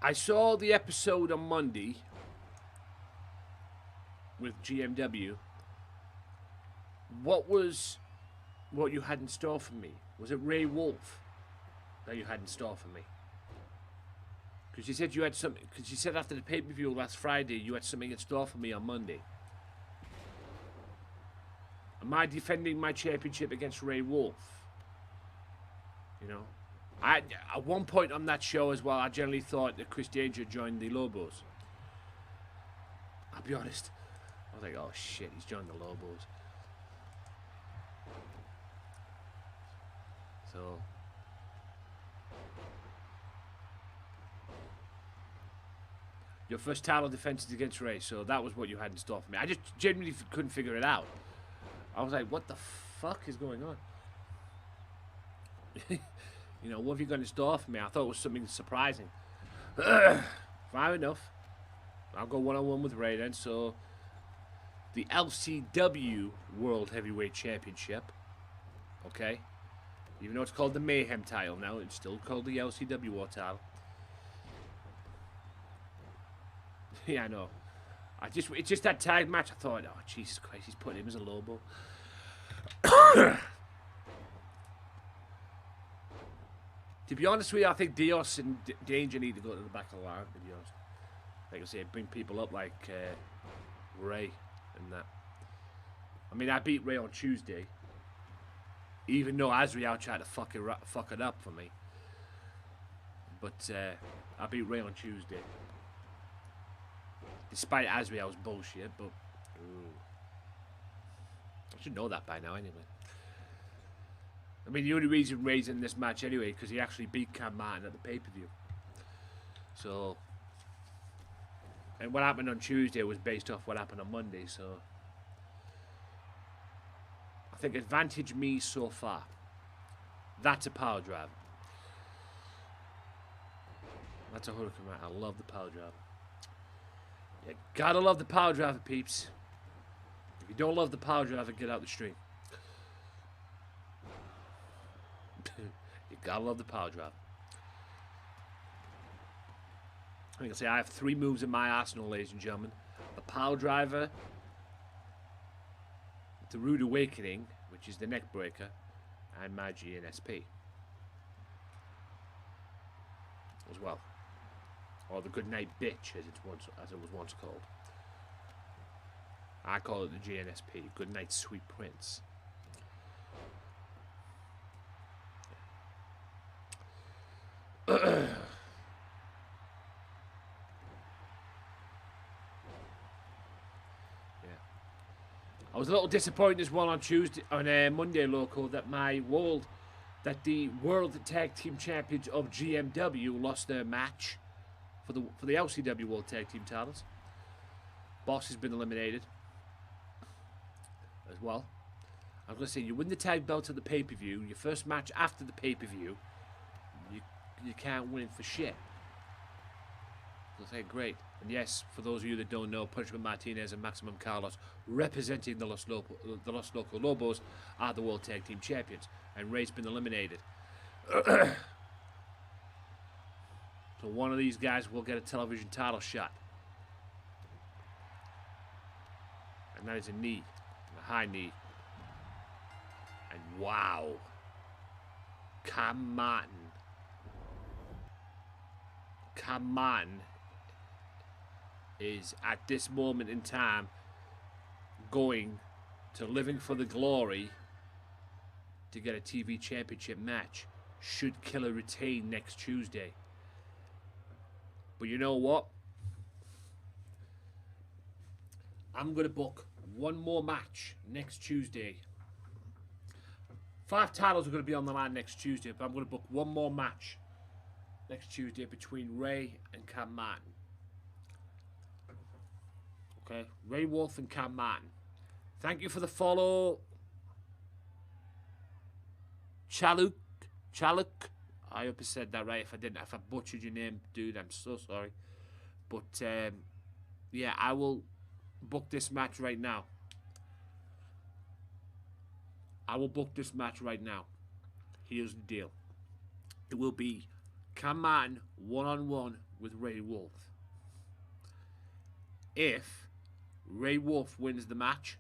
I saw the episode on Monday with GMW. What you had in store for me? Was it Ray Wolf that you had in store for me? Because you said you had something. Because you said after the pay-per-view last Friday you had something in store for me on Monday. Am I defending my championship against Ray Wolf? You know. At one point on that show as well, I generally thought that Chris Danger joined the Lobos. I'll be honest. I was like, oh shit, he's joined the Lobos. So. Your first title defense is against Ray, so that was what you had in store for me. I just genuinely couldn't figure it out. I was like, what the fuck is going on? You know, what have you got in store for me? I thought it was something surprising. Fair enough. I'll go one-on-one with Ray then. So, the LCW World Heavyweight Championship. Okay? Even though it's called the Mayhem title now, it's still called the LCW World title. Yeah, I know. It's just that tag match. I thought, oh, Jesus Christ, he's putting him as a Lobo. To be honest with you, I think Dios and Danger need to go to the back of the line, to be honest. Like I say, bring people up like Ray and that. I mean, I beat Ray on Tuesday. Even though Azrael tried to fuck it up for me. But I beat Ray on Tuesday. Despite Azrael's bullshit, but... I should know that by now, anyway. I mean, the only reason Ray's in this match anyway, because he actually beat Cam Martin at the pay-per-view. So... And what happened on Tuesday was based off what happened on Monday, so... I think advantage me so far. That's a power driver. That's a hurricane right. I love the power driver. You gotta love the power driver, peeps. If you don't love the power driver, get out the stream. You gotta love the power driver. Like I say, I have 3 moves in my arsenal, ladies and gentlemen. The power driver, the Rude Awakening, which is the neck breaker, and my GNSP as well, or the Good Night Bitch, as it was once called. I call it the GNSP, Good Night Sweet Prince. I was a little disappointed as well on Monday, local, that the World Tag Team Champions of GMW lost their match for the LCW World Tag Team titles. Boss has been eliminated as well. I was going to say, you win the tag belt at the pay-per-view, your first match after the pay-per-view, you can't win for shit. Okay, great. And yes, for those of you that don't know, Punishment Martinez and Maximum Carlos, representing the Los Loco Lobos, are the World Tag Team Champions. And Ray's been eliminated. So one of these guys will get a television title shot. And that is a knee. A high knee. And wow. Cam Martin is at this moment in time going to Living for the Glory to get a TV championship match should Killer retain next Tuesday. But you know what? I'm going to book one more match next Tuesday. 5 titles are going to be on the line next Tuesday, but I'm going to book one more match next Tuesday between Ray and Cam Martin. Okay, Ray Wolf and Cam Martin. Thank you for the follow. Chaluk. I hope I said that right. If I butchered your name, dude, I'm so sorry. But yeah, I will book this match right now. Here's the deal. It will be Cam Martin one-on-one with Ray Wolf. If Ray Wolf wins the match,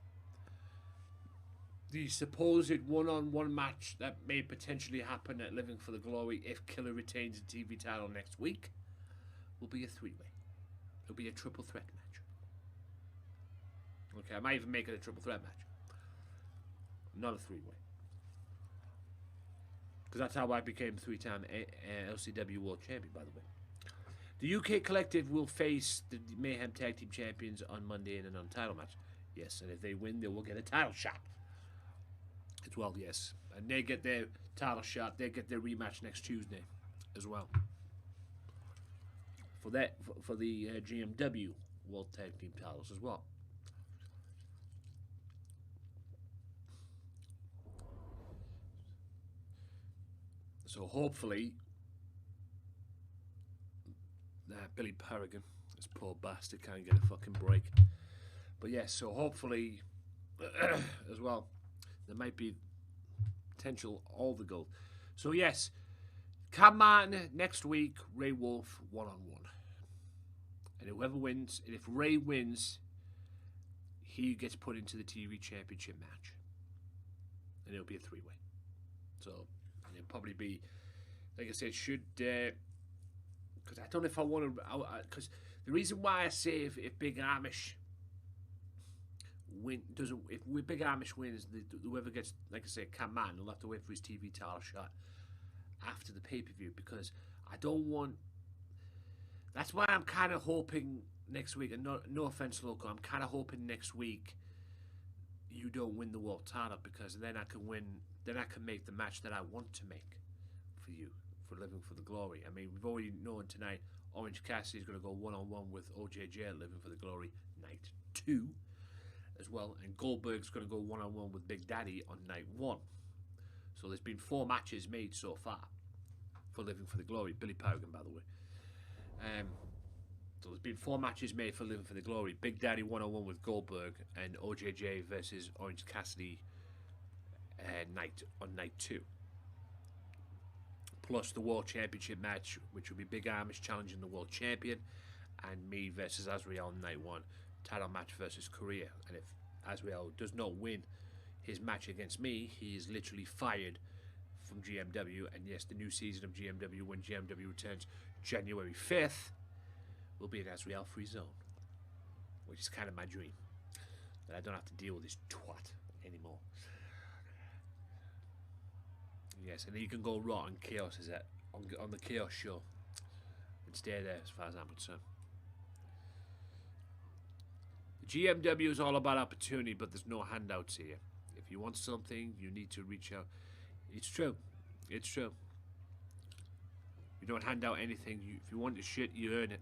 the supposed one-on-one match that may potentially happen at Living for the Glory if Killer retains the TV title next week will be a 3-way. It'll be a triple threat match. Okay, I might even make it a triple threat match. Not a 3-way. Because that's how I became 3-time LCW World Champion, by the way. The UK Collective will face the Mayhem Tag Team Champions on Monday in a non-title match. Yes, and if they win, they will get a title shot as well, yes. And they get their title shot, they get their rematch next Tuesday as well. For the GMW World Tag Team titles as well. So hopefully, Billy Paragon, this poor bastard, can't get a fucking break. But yes, so hopefully, as well, there might be potential all the gold. So yes, Cam Martin next week, Ray Wolf 1-on-1. And whoever wins, and if Ray wins, he gets put into the TV championship match. And it'll be a 3-way. So, and it'll probably be, like I said, should, because I don't know if I want to, because the reason why I say if Big Amish if Big Amish wins, whoever gets, like I say, Cam Martin will have to wait for his TV title shot after the pay-per-view, because I don't want, that's why I'm kind of hoping next week, and no offense, Loco, I'm kind of hoping next week you don't win the world title, because then I can win, then I can make the match that I want to make for you, for Living for the Glory. I mean, we've already known tonight Orange Cassidy is going to go 1-on-1 with OJJ at Living for the Glory night 2 as well, and Goldberg's going to go 1-on-1 with Big Daddy on night 1. So there's been 4 matches made so far for Living for the Glory. Billy Paragon, by the way. So there's been 4 matches made for Living for the Glory. Big Daddy 1-on-1 with Goldberg, and OJJ versus Orange Cassidy on night 2. Plus the World Championship match, which will be Big Amish challenging the World Champion, and me versus Azrael on night 1. Title match versus Korea. And if Azrael does not win his match against me, he is literally fired from GMW. And yes, the new season of GMW, when GMW returns January 5th, will be an Azrael free zone, which is kind of my dream, that I don't have to deal with this twat anymore. Yes, and then you can go Raw and Chaos is that on the Chaos show and stay there as far as I'm concerned. GMW is all about opportunity, but there's no handouts here. If you want something, you need to reach out. It's true. It's true. You don't hand out anything. If you want the shit, you earn it.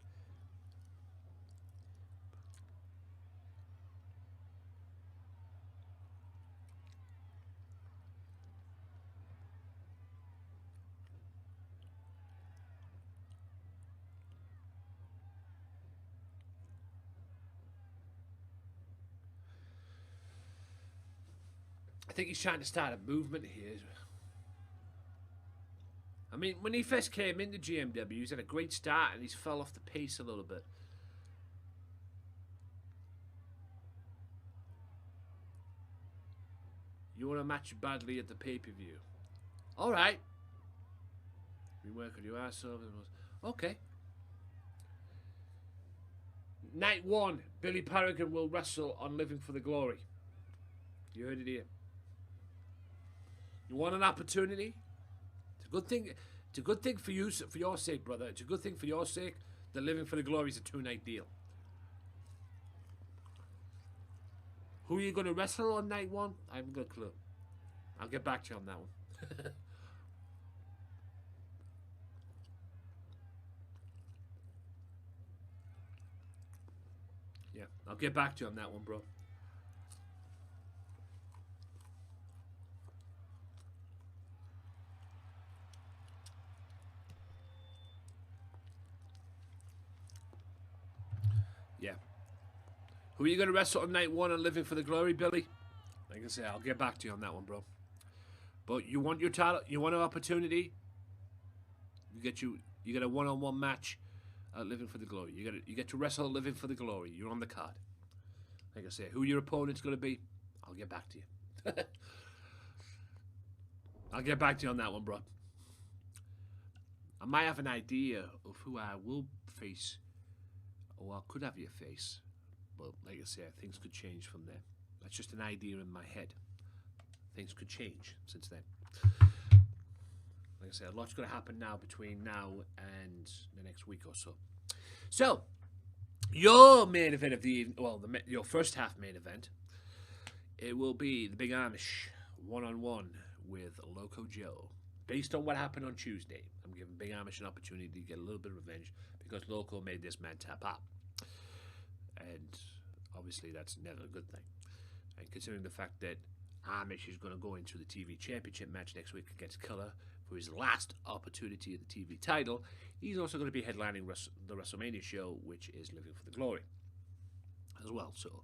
I think he's trying to start a movement here. I mean, when he first came into GMW, he's had a great start and he's fell off the pace a little bit. You want to match badly at the pay-per-view. Alright. You work on your ass off. Okay. Night 1, Billy Paragon will wrestle on Living for the Glory. You heard it here. You want an opportunity? It's a good thing. It's a good thing for you, for your sake, brother. It's a good thing for your sake that Living for the Glory is a 2-night deal. Who are you going to wrestle on night 1? I haven't got a clue. I'll get back to you on that one. Yeah, I'll get back to you on that one, bro. Yeah. Who are you going to wrestle on night 1 and Living for the Glory, Billy? Like I say, I'll get back to you on that one, bro. But you want your title, you want an opportunity, you get a 1-on-1 match at Living for the Glory. You get to wrestle Living for the Glory. You're on the card. Like I say, who your opponent's going to be, I'll get back to you. I'll get back to you on that one, bro. I might have an idea of who I will face, or I could have you face. But like I say, things could change from there. That's just an idea in my head. Things could change since then. Like I said, a lot's going to happen now between now and the next week or so. So, your main event of the evening, well, your first half main event, it will be the Big Amish 1-on-1 with Loco Joe. Based on what happened on Tuesday, I'm giving Big Amish an opportunity to get a little bit of revenge because Loco made this man tap out. And obviously that's never a good thing. And considering the fact that Amish is going to go into the TV Championship match next week against Killer for his last opportunity at the TV title. He's also going to be headlining the WrestleMania show, which is Living for the Glory, as well. So,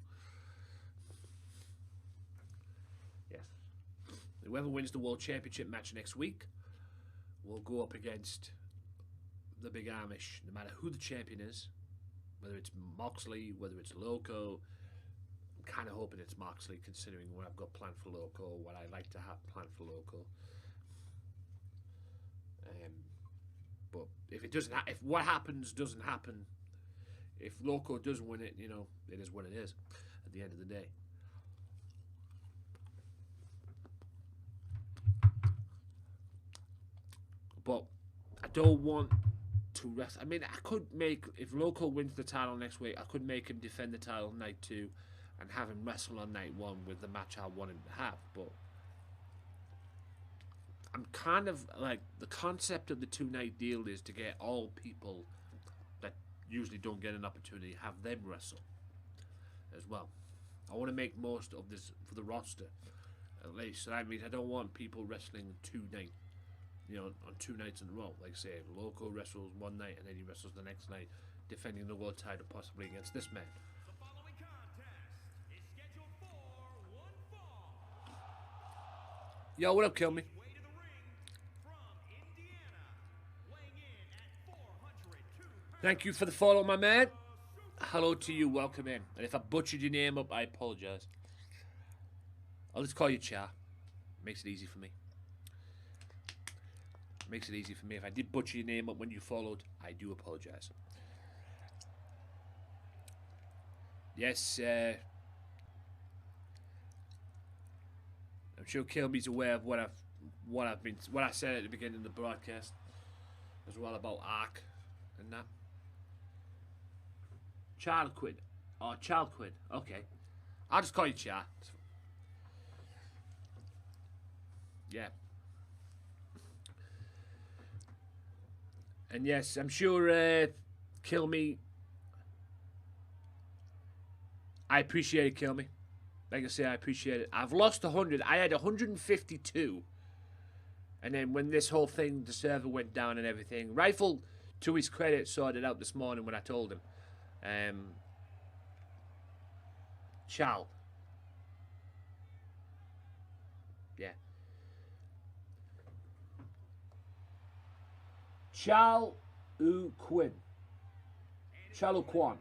yes, whoever wins the World Championship match next week will go up against the Big Amish, no matter who the champion is, whether it's Moxley, whether it's Loco. I'm kind of hoping it's Moxley, considering what I've got planned for Loco, what I like to have planned for Loco. But if it doesn't, if what happens doesn't happen, if Loco does win it, you know, it is what it is. At the end of the day. But I don't want to rest. I mean, I could make, if Loco wins the title next week, I could make him defend the title night 2 and have him wrestle on night 1 with the match I want him to have. But I'm kind of like, the concept of the 2-night deal is to get all people that usually don't get an opportunity, have them wrestle as well. I want to make most of this for the roster, at least. So that means I don't want people wrestling 2 nights. You know, on 2 nights in a row. Like, say, Loco wrestles one night and then he wrestles the next night, defending the world title possibly against this man. The following contest is scheduled for one fall. Yo, what up, Kill Me? Way to the ring from Indiana, weighing in at 402 pounds. Thank you for the follow, my man. Hello to you, welcome in. And if I butchered your name up, I apologize. I'll just call you Cha. Makes it easy for me. Makes it easy for me. If I did butcher your name up when you followed, I do apologize. Yes, I'm sure Kilby's aware of what I said at the beginning of the broadcast as well about Ark and that. Childquid. Oh, Childquid. Okay. I'll just call you Cha. Yeah. And yes, I'm sure Kill Me. I appreciate it, Kill Me. Like I say, I appreciate it. I've lost 100. I had 152. And then when this whole thing, the server went down and everything, Rifle, to his credit, sorted out this morning when I told him. Chow. Yeah. Chow U Quinn. Chow U Kwan.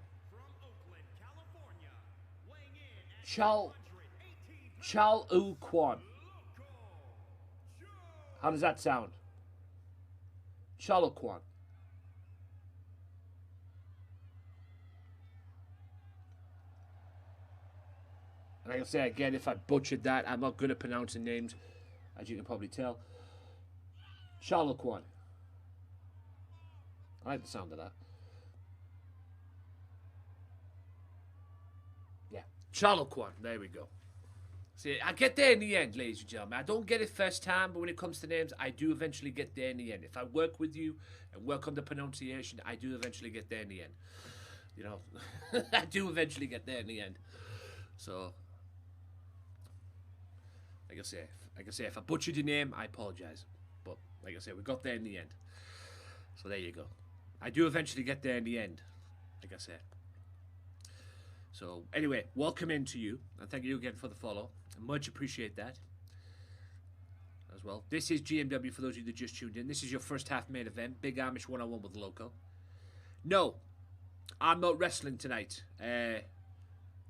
Chow U Kwan. How does that sound? Chow U Kwan. And like I say again, if I butchered that, I'm not good at pronouncing names, as you can probably tell. Chow U Kwan. I like the sound of that. Yeah. Chaloquan. There we go. See, I get there in the end, ladies and gentlemen. I don't get it first time, but when it comes to names, I do eventually get there in the end. If I work with you and work on the pronunciation, I do eventually get there in the end. You know, I do eventually get there in the end. So, like I say, if I butchered your name, I apologize. But like I say, we got there in the end. So there you go. I do eventually get there in the end, like I said. So, anyway, welcome in to you, and thank you again for the follow. I much appreciate that as well. This is GMW for those of you that just tuned in. This is your first half main event, Big Amish 1-on-1 with Loco. No, I'm not wrestling tonight,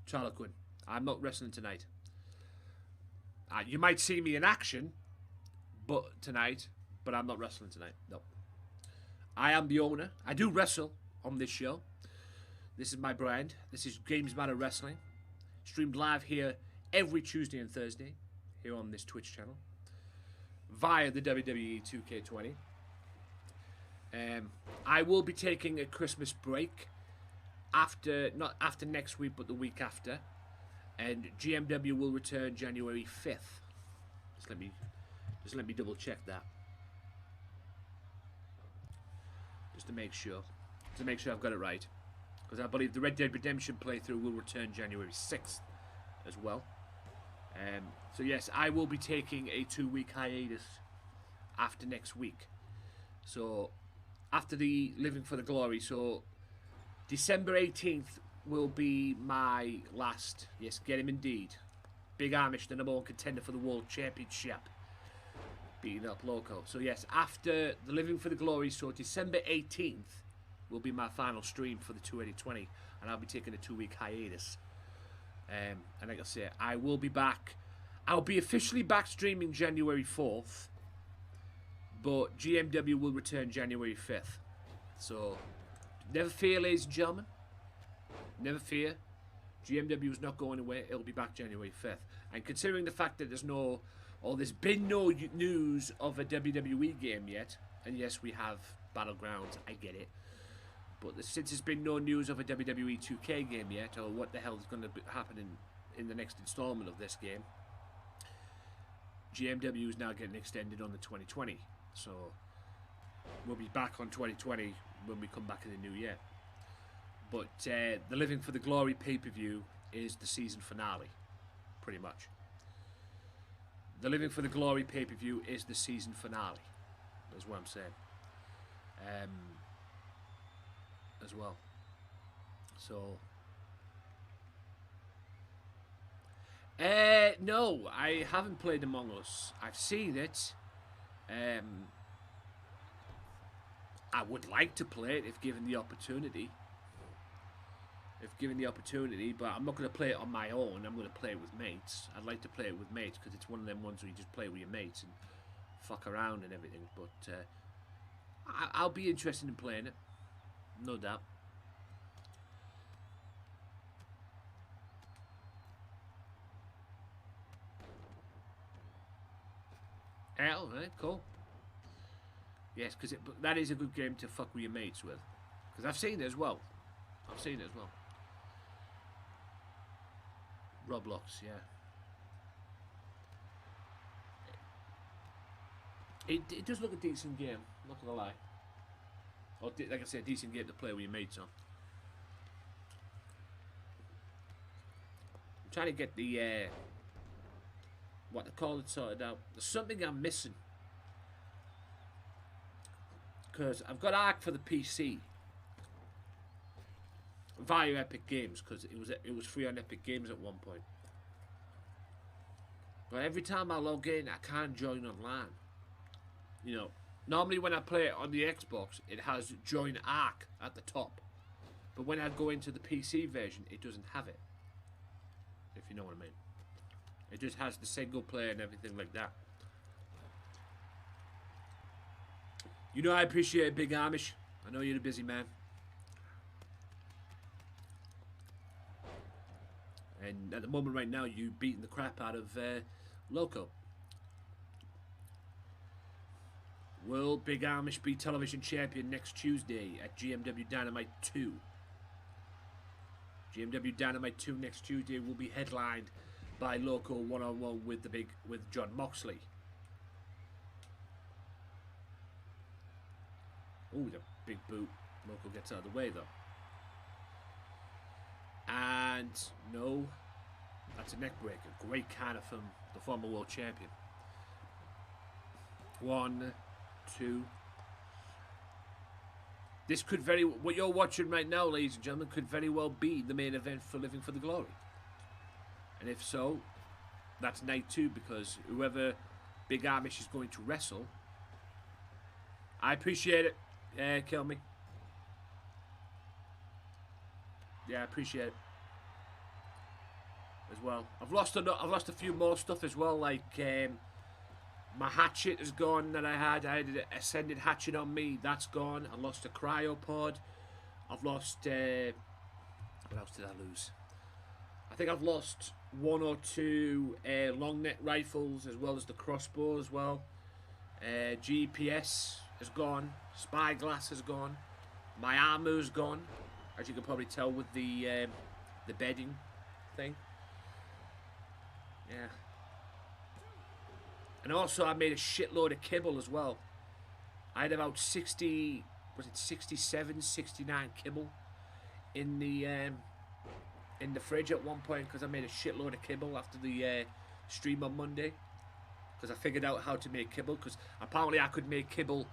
Charlotte Quinn. I'm not wrestling tonight. You might see me in action tonight, but I'm not wrestling tonight, no. I am the owner. I do wrestle on this show. This is my brand. This is Gamesmatter Wrestling. Streamed live here every Tuesday and Thursday here on this Twitch channel via the WWE 2K20. I will be taking a Christmas break not after next week, but the week after. And GMW will return January 5th. Just let me double check that. To make sure I've got it right, because I believe the Red Dead Redemption playthrough will return January 6th as well. So yes, I will be taking a 2-week hiatus after next week. So after the Living for the Glory, so December 18th will be my last. Yes, get him indeed. Big Amish, the #1 contender for the World Championship, beating up Loco. So yes, after the Living for the Glory, so December 18th will be my final stream for the 28020, and I'll be taking a 2-week hiatus. And like I say, I will be back. I'll be officially back streaming January 4th, but GMW will return January 5th. So never fear, ladies and gentlemen. Never fear. GMW is not going away. It'll be back January 5th. And considering the fact that there's been no news of a WWE game yet, and yes, we have Battlegrounds, I get it. But since there's been no news of a WWE 2K game yet, or what the hell is going to happen in the next installment of this game, GMW is now getting extended on the 2020. So we'll be back on 2020 when we come back in the new year. But the Living for the Glory pay-per-view is the season finale, pretty much. The Living for the Glory pay-per-view is the season finale, is what I'm saying. As well. So no, I haven't played Among Us. I've seen it. I would like to play it if given the opportunity. But I'm not going to play it on my own. I'm going to play it with mates. I'd like to play it with mates because it's one of them ones where you just play with your mates and fuck around and everything. But I'll be interested in playing it, no doubt. Alright, cool. Yes, because that is a good game to fuck with your mates with. Because I've seen it as well. Roblox, yeah. It does look a decent game, not gonna lie. Or, like I said, a decent game to play with your mates on. I'm trying to get the, what they call it sorted out. There's something I'm missing. Because I've got Ark for the PC. Via Epic Games, because it was free on Epic Games at one point. But every time I log in, I can't join online. You know, normally when I play it on the Xbox, it has Join Ark at the top. But when I go into the PC version, it doesn't have it. If you know what I mean. It just has the single player and everything like that. You know I appreciate it, Big Amish. I know you're a busy man. And at the moment right now, you're beating the crap out of Loco. Will Big Amish be television champion next Tuesday at GMW Dynamite 2? GMW Dynamite 2 next Tuesday will be headlined by Loco one-on-one with John Moxley. Ooh, the big boot. Loco gets out of the way though. And no, that's a neck breaker. Great counter from the former world champion. 1, 2. This could what you're watching right now, ladies and gentlemen, could very well be the main event for Living for the Glory. And if so, that's night 2, because whoever Big Amish is going to wrestle, I appreciate it. Kill me. Yeah, I appreciate it as well. I've lost a few more stuff as well. Like my hatchet is gone that I had. I had an ascended hatchet on me. That's gone. I lost a cryopod. I've lost. What else did I lose? I think I've lost 1 or 2 long neck rifles as well as the crossbow as well. GPS is gone. Spyglass is gone. My armor is gone. As you can probably tell with the bedding thing. Yeah. And also I made a shitload of kibble as well. I had about 60, was it 67, 69 kibble in the fridge at one point because I made a shitload of kibble after the stream on Monday. because I figured out how to make kibble. Because apparently I could make kibble.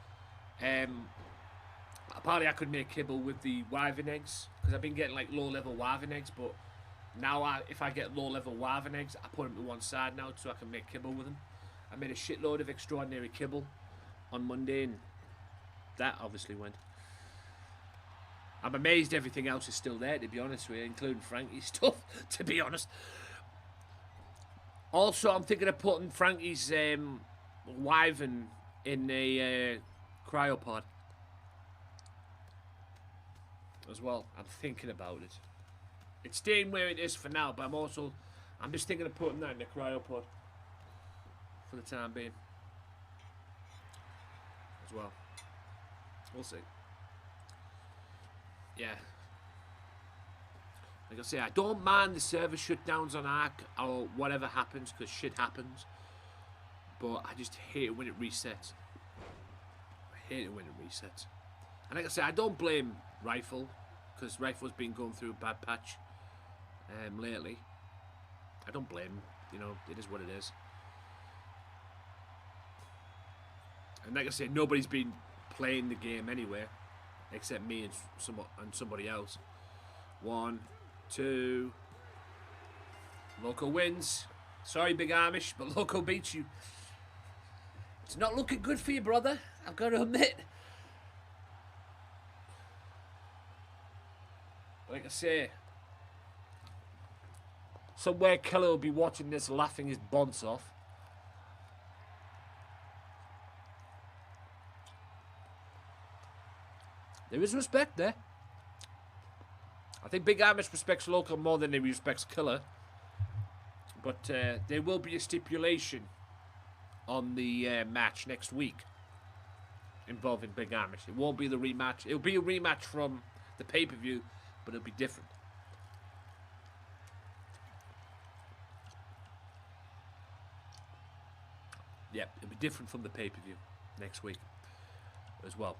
Apparently I could make kibble with the wyvern eggs, because I've been getting like low-level wyvern eggs. But now if I get low-level wyvern eggs, I put them to one side now so I can make kibble with them. I made a shitload of extraordinary kibble on Monday, and that obviously went. I'm amazed everything else is still there, to be honest with you, including Frankie's stuff, to be honest. Also, I'm thinking of putting Frankie's wyvern in a cryopod as well. I'm thinking about it. It's staying where it is for now, but I'm just thinking of putting that in the cryopod for the time being as well. We'll see. Yeah. Like I say, I don't mind the server shutdowns on Ark or whatever happens, because shit happens. But I just hate it when it resets. I hate it when it resets. And like I say, I don't blame Rifle, because Rifle's been going through a bad patch lately. I don't blame him. You know, it is what it is. And like I say, nobody's been playing the game anyway, except me and somebody else. 1, 2. Loco wins. Sorry, Big Amish, but Loco beats you. It's not looking good for you, brother. I've got to admit. Like I say, somewhere Keller will be watching this, laughing his bonds off. There is respect there. I think Big Amish respects Local more than he respects Killer. But there will be a stipulation on the match next week involving Big Amish. It won't be the rematch. It'll be a rematch from the pay-per-view, but it'll be different. Yeah, it'll be different from the pay-per-view next week as well.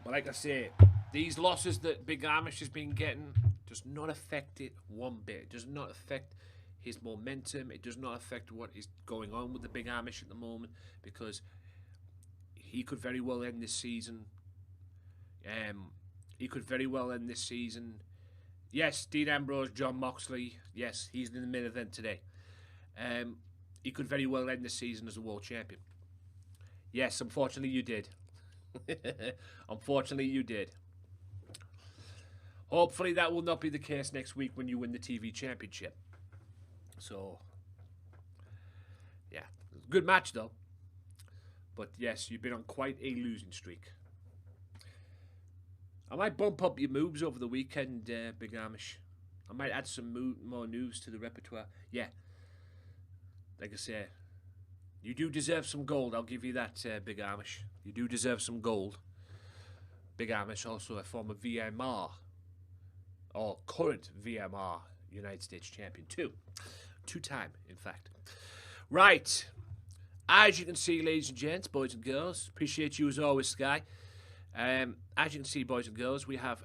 But like I say, these losses that Big Amish has been getting does not affect it one bit. It does not affect his momentum. It does not affect what is going on with the Big Amish at the moment, because he could very well end this season. Yes, Dean Ambrose, John Moxley. Yes, he's in the main event today. He could very well end the season as a world champion. Yes, unfortunately you did. Unfortunately you did. Hopefully that will not be the case next week when you win the TV championship. So, yeah. Good match though. But yes, you've been on quite a losing streak. I might bump up your moves over the weekend, Big Amish. I might add some more moves to the repertoire. Yeah. Like I say, you do deserve some gold. I'll give you that, Big Amish. You do deserve some gold. Big Amish, also a former VMR, or current VMR United States champion too. 2-time, in fact. Right. As you can see, ladies and gents, boys and girls, appreciate you as always, Sky. As you can see, boys and girls, we have,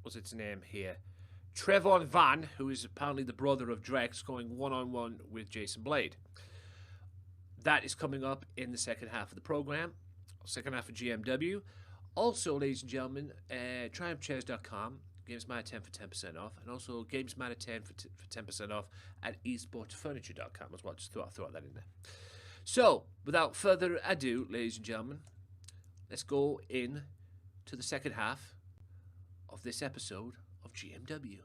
what's its name here? Trevon Van, who is apparently the brother of Drex, going one-on-one with Jason Blade. That is coming up in the second half of the program, second half of GMW. Also, ladies and gentlemen, TriumphChairs.com, Gamesmatter 10 for 10% off, and also Gamesmatter 10 for 10% off at esportsfurniture.com as well. Just throw that in there. So, without further ado, ladies and gentlemen, let's go in to the second half of this episode of GMW.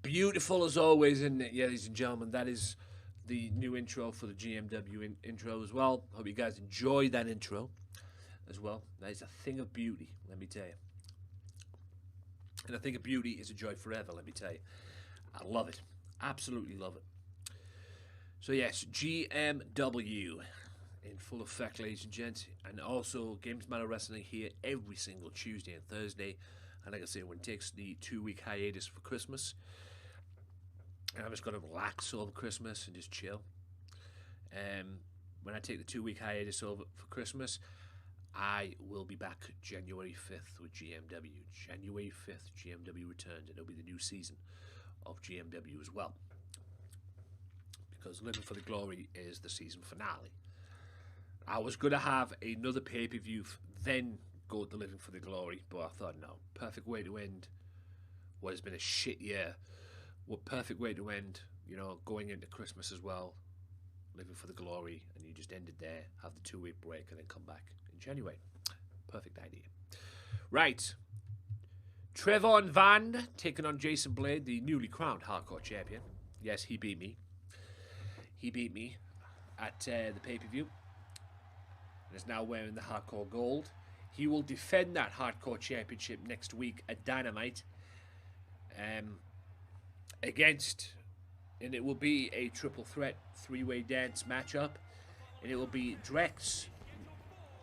Beautiful as always, isn't it, ladies and gentlemen? That is the new intro for the GMW intro as well. Hope you guys enjoy that intro as well. That is a thing of beauty, let me tell you. And a thing of beauty is a joy forever, let me tell you. I love it. Absolutely love it. So yes, GMW in full effect, ladies and gents. And also Gamesmatter Wrestling here every single Tuesday and Thursday. And like I say, when it takes the 2-week hiatus for Christmas, and I'm just going to relax over Christmas and just chill. When I take the 2-week hiatus over for Christmas, I will be back January 5th with GMW. January 5th, GMW returns, and it'll be the new season of GMW as well. Because Living for the Glory is the season finale. I was going to have another pay-per-view, then go to Living for the Glory, but I thought, no, perfect way to end what has been a shit year. What perfect way to end, you know, going into Christmas as well, Living for the Glory, and you just ended there, have the 2-week break, and then come back in January. Perfect idea. Right. Trevon Van taking on Jason Blade, the newly crowned Hardcore Champion. Yes, he beat me. He beat me at the pay-per-view. And is now wearing the Hardcore Gold. He will defend that Hardcore Championship next week at Dynamite. Against, and it will be a triple threat 3-way dance matchup. And it will be Drex,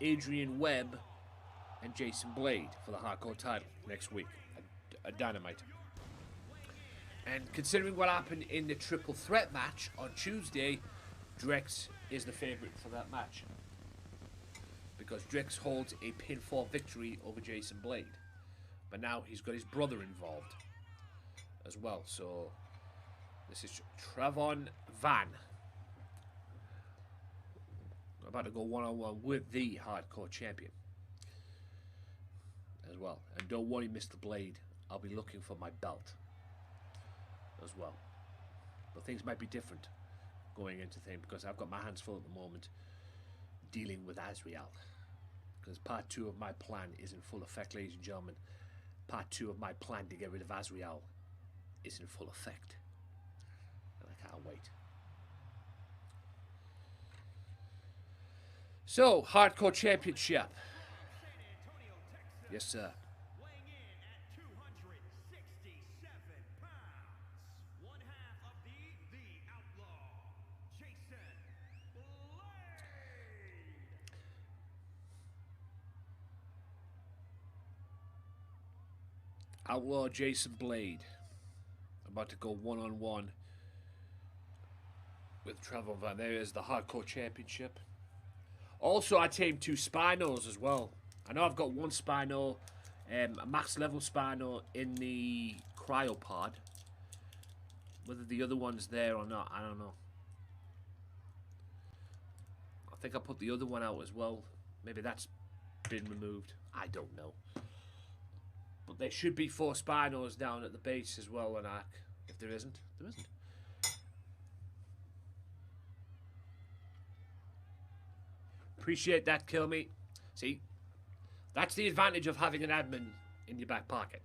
Adrian Webb, and Jason Blade for the Hardcore title next week at Dynamite. And considering what happened in the triple threat match on Tuesday, Drex is the favorite for that match. Because Drex holds a pinfall victory over Jason Blade. But now he's got his brother involved as well. So this is Trevon Van. About to go one-on-one with the Hardcore Champion as well. And don't worry, Mr. Blade, I'll be looking for my belt as well. But things might be different going into things because I've got my hands full at the moment dealing with Azrael. Because part 2 of my plan is in full effect, ladies and gentlemen. Part 2 of my plan to get rid of Azrael is in full effect. And I can't wait. So, Hardcore Championship. Yes, sir. Weighing in at 267 pounds, one half of the Outlaw, Jason Blade. Outlaw Jason Blade. About to go one-on-one with Trevor Van. There is the Hardcore Championship. Also, I tamed 2 Spinos as well. I know I've got 1 Spino, a max level Spino in the cryopod. Whether the other one's there or not, I don't know. I think I put the other one out as well. Maybe that's been removed. I don't know. But there should be 4 Spinos down at the base as well, and if there isn't, there isn't. Appreciate that, Kill Me. See, that's the advantage of having an admin in your back pocket.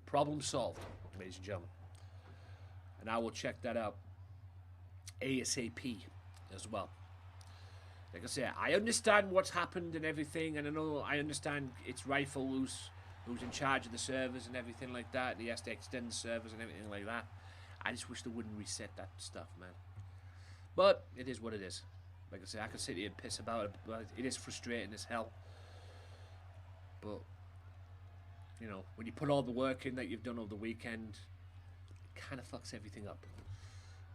Problem solved, ladies and gentlemen. And I will check that out ASAP as well. Like I say, I understand what's happened and everything, and I understand it's Rifle who's in charge of the servers and everything like that. He has to extend the servers and everything like that. I just wish they wouldn't reset that stuff, man. But it is what it is. Like I say, I can sit here and piss about it, but it is frustrating as hell. But, you know, when you put all the work in that you've done over the weekend, it kind of fucks everything up.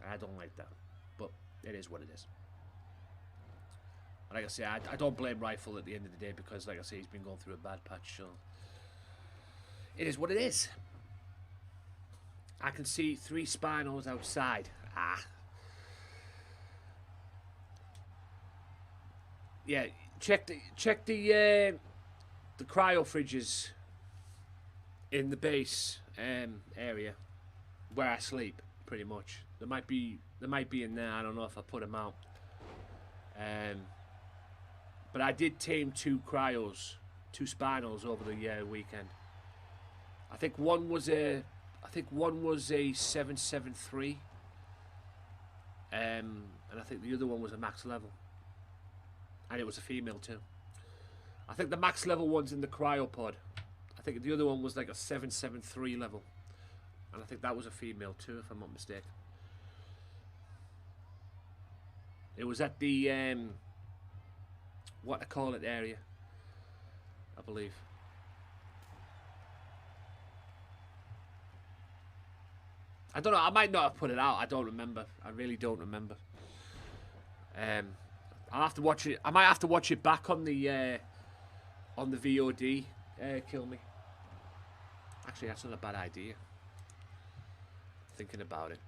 And I don't like that. But it is what it is. Like I say, I don't blame Rifle at the end of the day because, like I say, he's been going through a bad patch, so it is what it is. I can see 3 Spinos outside. Yeah, check the cryo fridges in the base area where I sleep. Pretty much, there might be in there. I don't know if I put them out. But I did tame 2 cryos, 2 Spinos over the weekend. I think one was a 773, and I think the other one was a max level. And it was a female too. I think the max level one's in the cryopod. I think the other one was like a 773 level. And I think that was a female too, if I'm not mistaken. It was at the what I call it area, I believe. I don't know. I might not have put it out. I don't remember. I really don't remember. I'll have to watch it. I might have to watch it back on the VOD. Kill me. Actually, that's not a bad idea. Thinking about it,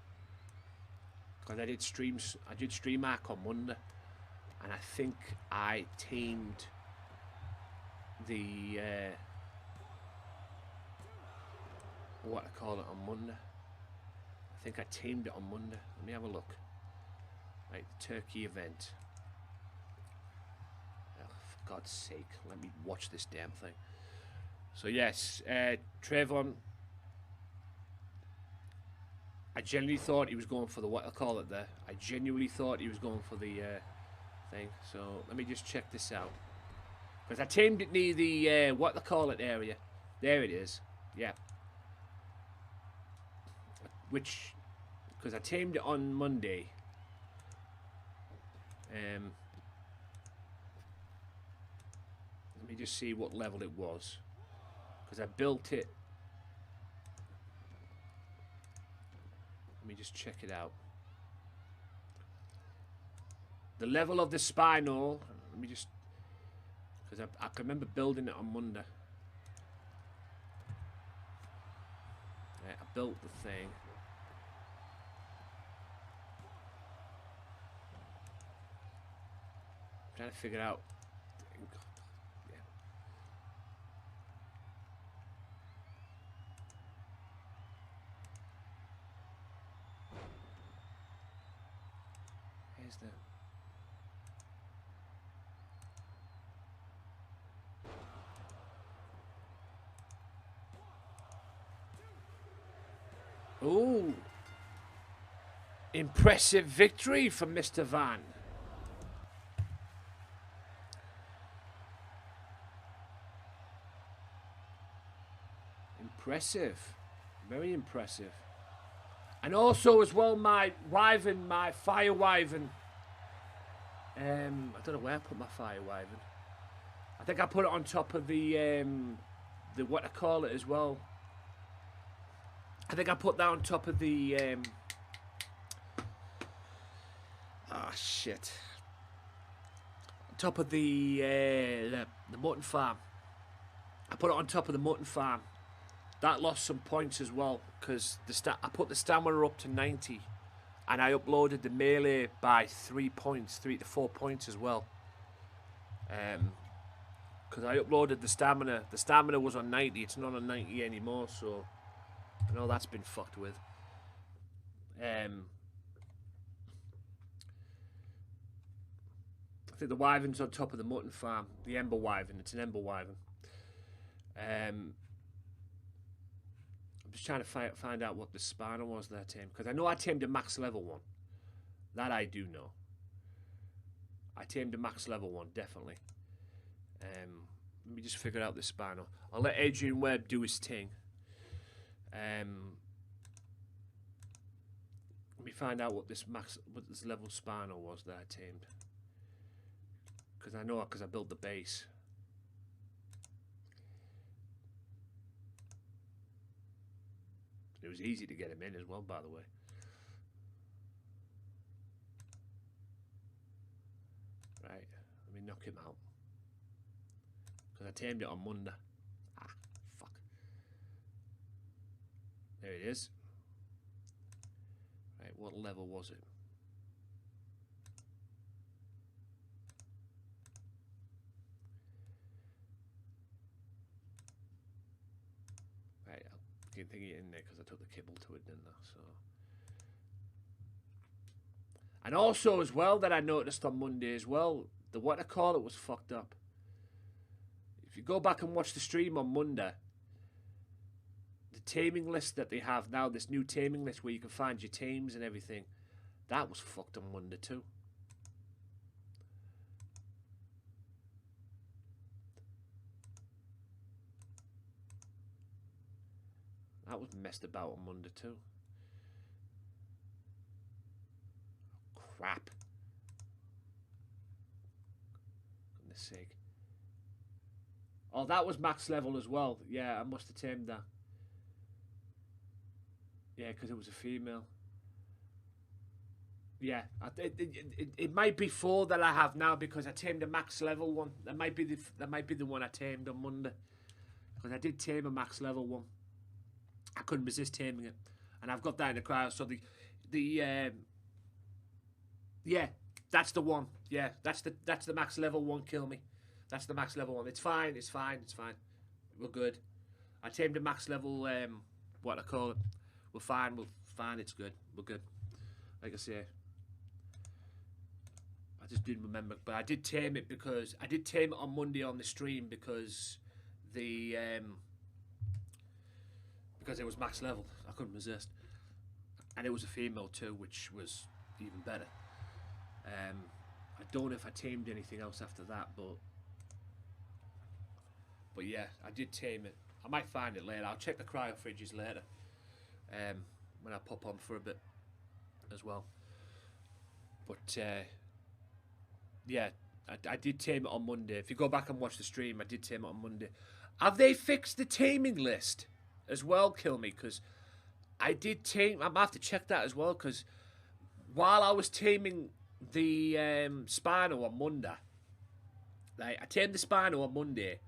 because I did stream Arc on Monday, and I think I teamed the what I call it on Monday. I think I teamed it on Monday. Let me have a look. Right, the Turkey event. Oh, for God's sake, let me watch this damn thing. So yes, Trayvon. I genuinely thought he was going for the what I call it there. I genuinely thought he was going for the thing. So let me just check this out. Because I tamed it near the what they call it area. There it is. Yeah. Which, because I tamed it on Monday. Let me just see what level it was. Because I built it. Let me just check it out. The level of the spinal. Let me just, because I can remember building it on Monday. Yeah, I built the thing. I'm trying to figure out. Yeah. Here's the. Ooh. Impressive victory from Mr. Van. Impressive. Very impressive. And also as well my wyvern, my fire wyvern. I don't know where I put my fire wyvern. I think I put it on top of the what I call it as well. I think I put that on top of the shit. On top of the mutton farm. I put it on top of the mutton farm. That lost some points as well because I put the stamina up to 90, and I uploaded the melee by 3 points, 3 to 4 points as well. Because I uploaded the stamina. The stamina was on 90. It's not on 90 anymore, so I know that's been fucked with. I think the wyvern's on top of the mutton farm. The ember wyvern. It's an ember wyvern. I'm just trying to find out what the spawner was there, Tim. Because I know I tamed a max level one. That I do know. I tamed a max level one, definitely. Let me just figure out the spawner. I'll let Adrian Webb do his thing. Let me find out what this level spawner was that I tamed. Because I know, because I built the base. It was easy to get him in as well, by the way. Right, let me knock him out. Because I tamed it on Monday. Ah, fuck. There it is. Right, what level was it? Right, I can think it in there because I took the kibble to it, didn't I? So. And also as well that I noticed on Monday as well, the what I call it was fucked up. If you go back and watch the stream on Monday, the taming list that they have now, this new taming list where you can find your tames and everything, that was fucked on Monday too. That was messed about on Monday too. Crap. Goodness sake. Oh, that was max level as well. Yeah, I must have tamed that. Yeah, because it was a female. Yeah, it might be 4 that I have now because I tamed a max level one. That might be the one I tamed on Monday, because I did tame a max level one. I couldn't resist taming it, and I've got that in the crowd. So yeah, that's the one. Yeah, that's the max level one. Kill me. That's the max level one. It's fine. It's fine. It's fine. We're good. I tamed a max level. What I call it. We're fine. We're fine. It's good. We're good. Like I say. I just didn't remember, but I did tame it because I did tame it on Monday on the stream because because it was max level. I couldn't resist, and it was a female too, which was even better. I don't know if I tamed anything else after that, but yeah, I did tame it. I might find it later. I'll check the cryo fridges later when I pop on for a bit as well. But yeah, I did tame it on Monday. If you go back and watch the stream, I did tame it on Monday. Have they fixed the taming list as well, Kill Me? Because I did tame... I'm going to have to check that as well, because while I was taming the Spino on Monday, like, I tamed the Spino on Monday,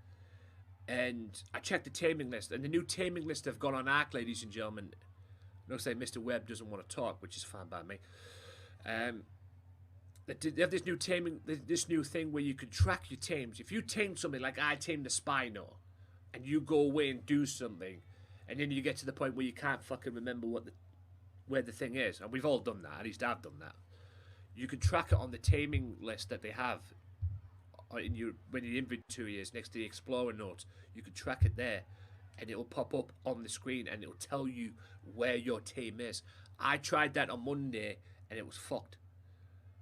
and I checked the taming list, and the new taming list have gone on Arc, ladies and gentlemen. Looks like Mr. Webb doesn't want to talk, which is fine by me. They have this new taming, this new thing where you can track your tames. If you tame something, like I tamed the Spino, and you go away and do something, and then you get to the point where you can't fucking remember where the thing is, and we've all done that. At least I've done that. You can track it on the taming list that they have in when your inventory is next to the Explorer notes. You can track it there, and it'll pop up on the screen, and it'll tell you where your tame is. I tried that on Monday, and it was fucked.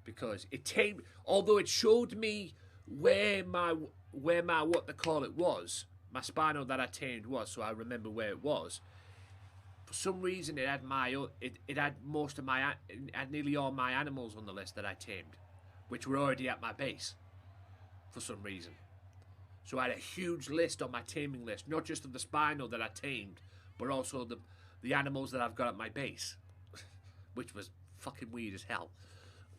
Because it tamed, although it showed me where my what they call it was, my Spino that I tamed was, so I remember where it was. For some reason, it had it had most of my, it had nearly all my animals on the list that I tamed, which were already at my base. For some reason, so I had a huge list on my taming list, not just of the Spino that I tamed, but also the animals that I've got at my base, which was fucking weird as hell.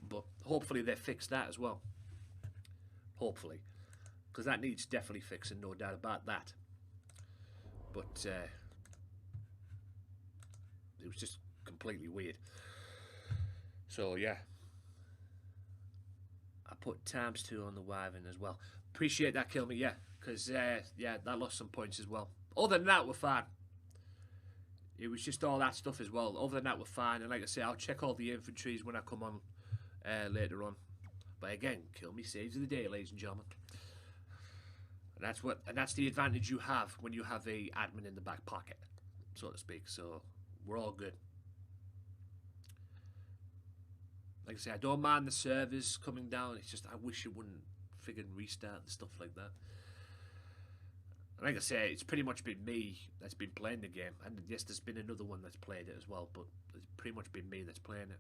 But hopefully they fix that as well. Hopefully. Because that needs definitely fixing, no doubt about that. But it was just completely weird. So yeah. I put ×2 on the Wyvern as well. Appreciate that, Kill Me, yeah. Because, yeah, that lost some points as well. Other than that, we're fine. It was just all that stuff as well. Other than that, we're fine. And like I say, I'll check all the inventories when I come on later on. But again, Kill Me saves the day, ladies and gentlemen. And that's the advantage you have when you have a admin in the back pocket, so to speak. So we're all good. Like I say, I don't mind the servers coming down. It's just I wish it wouldn't friggin' restart and stuff like that. And like I say, it's pretty much been me that's been playing the game. And yes, there's been another one that's played it as well, but it's pretty much been me that's playing it.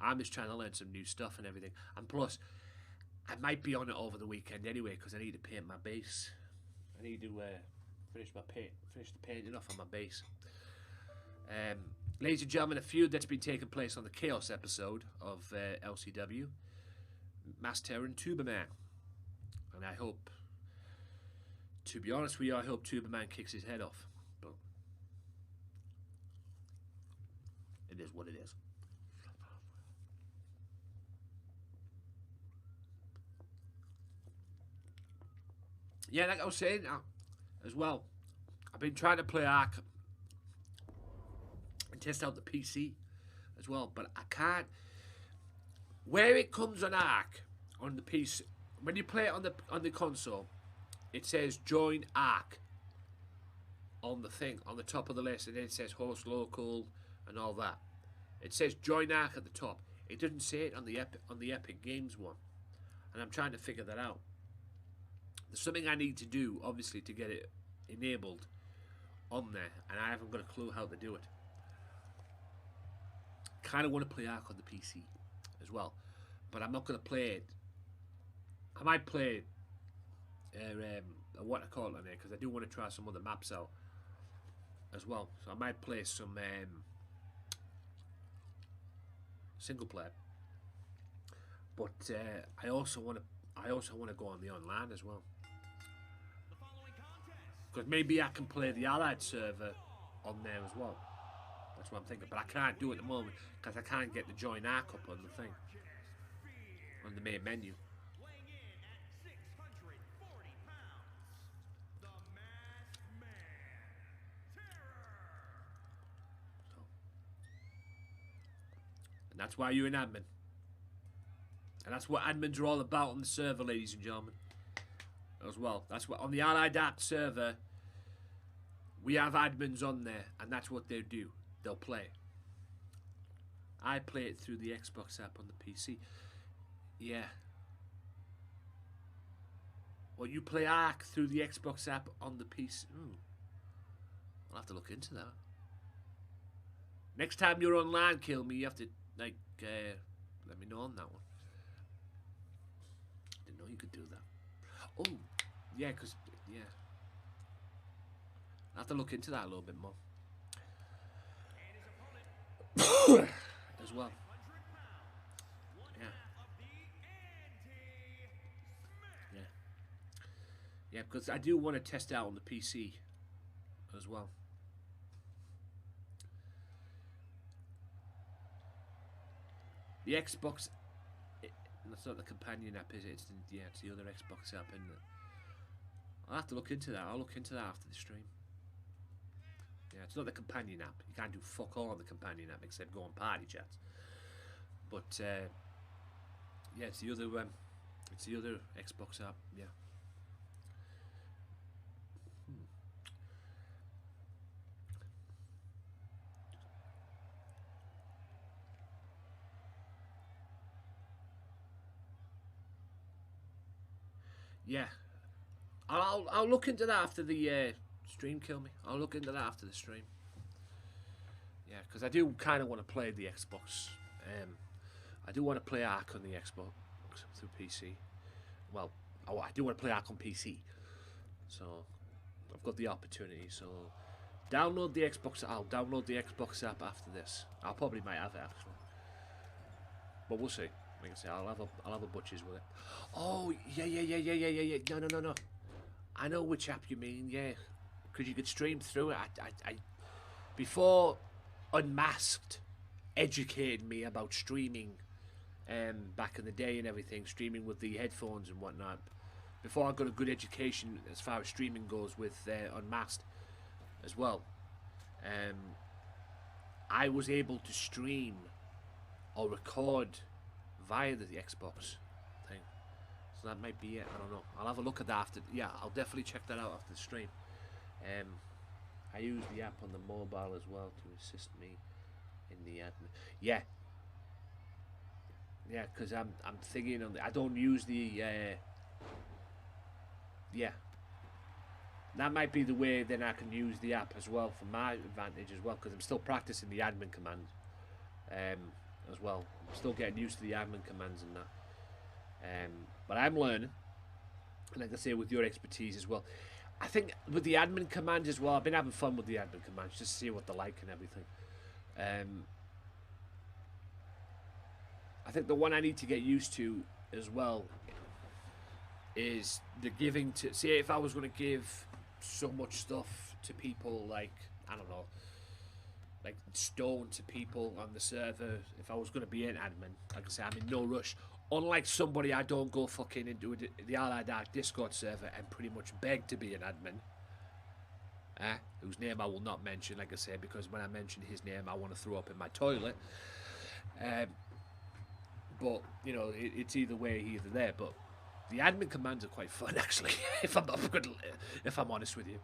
I'm just trying to learn some new stuff and everything. And plus, I might be on it over the weekend anyway, because I need to paint my base. I need to finish the painting off on my base. Ladies and gentlemen, a feud that's been taking place on the Chaos episode of LCW, Mass Terror and Tuberman. And I hope, to be honest with you, I hope Tuberman kicks his head off. But it is what it is. Yeah, like I was saying as well, I've been trying to play Ark and test out the PC as well, but I can't. Where it comes on Ark on the PC, when you play it on the console, it says join Ark on the thing on the top of the list, and then it says host local and all that. It says join Ark at the top. It doesn't say it on the Epic Games one, and I'm trying to figure that out. There's something I need to do, obviously, to get it enabled on there, and I haven't got a clue how to do it. Kind of want to play Ark on the PC as well, but I'm not going to play it. I might play what I call it on there, because I do want to try some other maps out as well. So I might play some single player, but I also want to go on the online as well, because maybe I can play the Allied server on there as well. That's what I'm thinking, but I can't do it at the moment because I can't get the join Ark up on the thing, on the main menu. Weighing in at 640 pounds, the Masked Man, Terror. So, and that's why you're an admin, and that's what admins are all about on the server, ladies and gentlemen. As well, that's what on the Allied Ark server we have admins on there, and that's what they do. They'll play. I play it through the Xbox app on the PC. Yeah. Well, you play Ark through the Xbox app on the PC. I'll have to look into that. Next time you're online, Kill Me, you have to let me know on that one. Didn't know you could do that. Oh, yeah, because I'll have to look into that a little bit more. As well. Yeah, because I do want to test out on the PC as well. The Xbox, that's not the companion app, is it? It's the other Xbox app, isn't it? I'll have to look into that. I'll look into that after the stream. Yeah, it's not the companion app. You can't do fuck all on the companion app except go on party chats. But yeah, it's the other Xbox app. Yeah. Yeah, I'll look into that after the stream. Kill Me. I'll look into that after the stream. Yeah, because I do kind of want to play the Xbox. I do want to play Ark on the Xbox through PC. Well, I do want to play Ark on PC. So I've got the opportunity. So download the Xbox. I'll download the Xbox app after this. I probably might have it actually, but we'll see. Like I say, I'll have a butchers with it. Oh yeah. No. I know which app you mean. Yeah, because you could stream through it. I before Unmasked educated me about streaming, back in the day and everything, streaming with the headphones and whatnot. Before I got a good education as far as streaming goes with Unmasked as well, I was able to stream or record via the Xbox thing. So that might be it. I don't know. I'll have a look at that after. Yeah, I'll definitely check that out after the stream. I use the app on the mobile as well to assist me in the admin. Yeah, because I'm thinking on the. I don't use the. Yeah, that might be the way. Then I can use the app as well for my advantage as well, because I'm still practicing the admin commands. As well, I'm still getting used to the admin commands and that. But I'm learning, and like I say, with your expertise as well. I think with the admin commands as well, I've been having fun with the admin commands just to see what they're like and everything. I think the one I need to get used to as well is the giving to. See, if I was going to give so much stuff to people, like I don't know, like stone to people on the server, if I was going to be an admin, like I say, I'm in no rush. Unlike somebody, I don't go fucking into the Allied Ark Discord server and pretty much beg to be an admin, whose name I will not mention, like I say, because when I mention his name, I want to throw up in my toilet. But you know, it's either way, either there. But the admin commands are quite fun, actually. if I'm honest with you.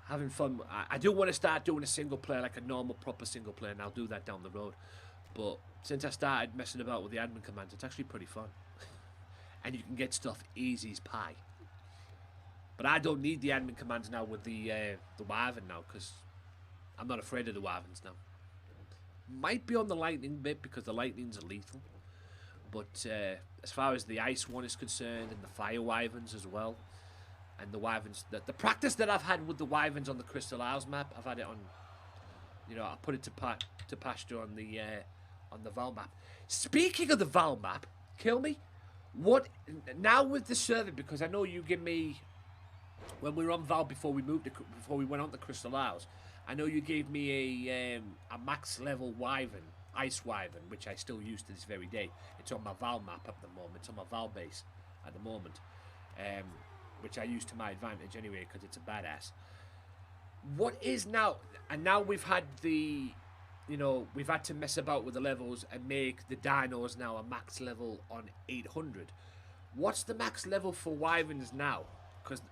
Having fun. I do want to start doing a single player, like a normal, proper single player, and I'll do that down the road. But since I started messing about with the admin commands, it's actually pretty fun. And you can get stuff easy as pie. But I don't need the admin commands now with the Wyvern now, because I'm not afraid of the Wyverns now. Might be on the Lightning bit, because the Lightnings are lethal. But as far as the Ice one is concerned, and the Fire Wyverns as well, and the Wyverns, the practice that I've had with the Wyverns on the Crystal Isles map, I've had it on, you know, I put it to pasture on the Val map. Speaking of the Val map, kill me. What now with the server? Because I know you give me, when we were on Val before we went on the Crystal Isles, I know you gave me a max level Wyvern, Ice Wyvern, which I still use to this very day. It's on my Val map at the moment. It's on my Val base at the moment, which I use to my advantage anyway, because it's a badass. What is now? And now we've had the, you know, we've had to mess about with the levels and make the dinos now a max level on 800. What's the max level for Wyverns now? Because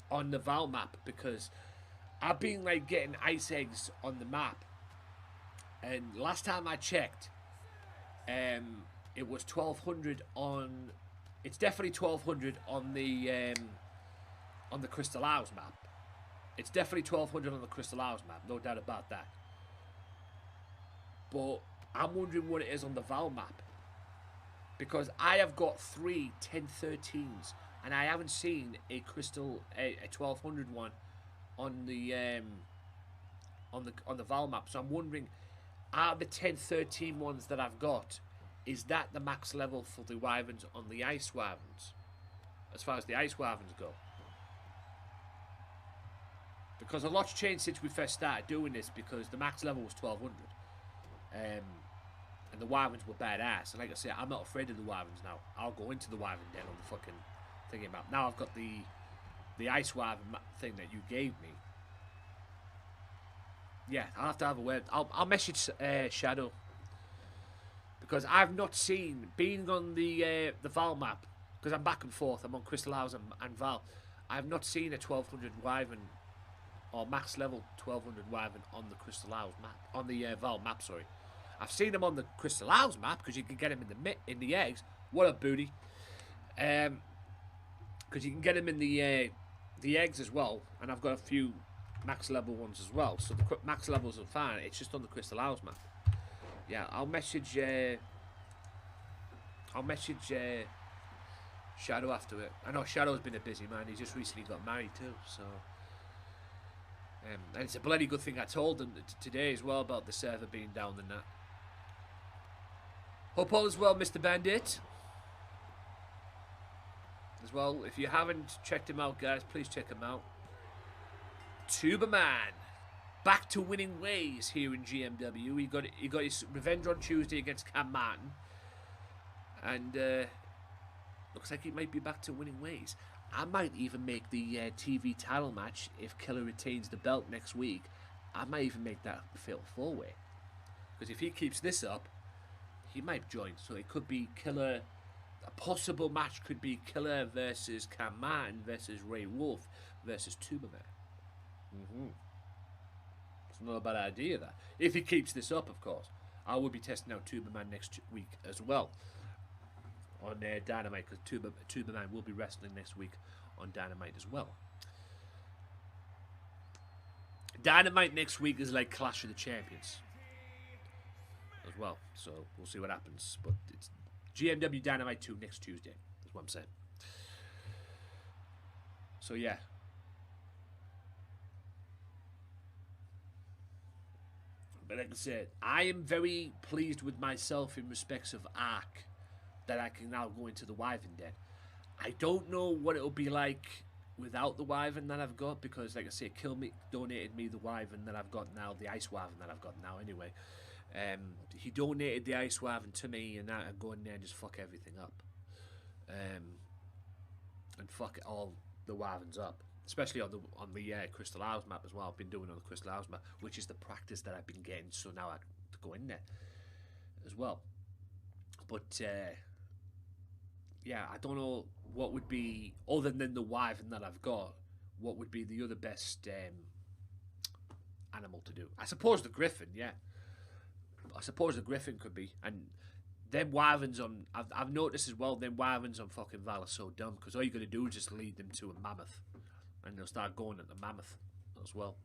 on the Val map, because I've been like getting ice eggs on the map, and last time I checked, it was 1200 on. It's definitely 1200 on the Crystal Isles map. It's definitely 1200 on the Crystal Isles map, no doubt about that. But I'm wondering what it is on the Val map, because I have got 3 1013s, and I haven't seen a 1200 one on the Val map. So I'm wondering, are the 1013 ones that I've got, is that the max level for the Wyverns on the Ice Wyverns, as far as the Ice Wyverns go? Because a lot's changed since we first started doing this, because the max level was 1200. And the Wyverns were badass. And like I say, I'm not afraid of the Wyverns now. I'll go into the Wyvern den on the fucking thingy map. Now I've got the Ice Wyvern thing that you gave me. Yeah, I'll have to have a word. I'll message Shadow, because I've not seen, being on the Val map, because I'm back and forth, I'm on Crystal Isles and Val, I've not seen a 1200 Wyvern, or max level 1200 Wyvern on the Crystal Isles map, on the Val map, sorry. I've seen them on the Crystal Isles map, because you can get them in the eggs. What a booty. Because you can get them in the eggs as well, and I've got a few max level ones as well, so the max levels are fine. It's just on the Crystal Isles map. Yeah, I'll message Shadow after it. I know Shadow's been a busy man. He just recently got married too, so and it's a bloody good thing I told him today as well about the server being down and that. Hope all is well, Mr. Bandit. As well, if you haven't checked him out, guys, please check him out. Tuberman, back to winning ways here in GMW. He got his revenge on Tuesday against Cam Martin, and looks like he might be back to winning ways. I might even make the TV title match, if Killer retains the belt next week. I might even make that a fatal 4-way, because if he keeps this up, he might join. So it could be Killer. A possible match could be Killer versus Cam Martin versus Ray Wolf versus Tuberman. It's not a bad idea, that. If he keeps this up, of course. I will be testing out Tuberman next week as well on Dynamite, because Tuberman will be wrestling next week on Dynamite as well. Dynamite next week is like Clash of the Champions as well, so we'll see what happens. But it's GMW Dynamite 2 next Tuesday, is what I'm saying. So yeah. But like I said, I am very pleased with myself in respects of Arc, that I can now go into the Wyvern den. I don't know what it'll be like without the Wyvern that I've got, because like I say, Kill donated me the Wyvern that I've got now, the Ice Wyvern that I've got now anyway. He donated the Ice Wyvern to me, and I go in there and just fuck everything up. And fuck all the Wyverns up. Especially on the Crystal Isles map as well. I've been doing on the Crystal Isles map, which is the practice that I've been getting, so now I have to go in there as well. But yeah, I don't know what would be, other than the Wyvern that I've got, what would be the other best animal to do. I suppose the Griffin, yeah. I suppose the Griffin could be, and them wyverns on. I've noticed as well. Them wyverns on fucking Val are so dumb because all you got to do is just lead them to a mammoth, and they'll start going at the mammoth as well.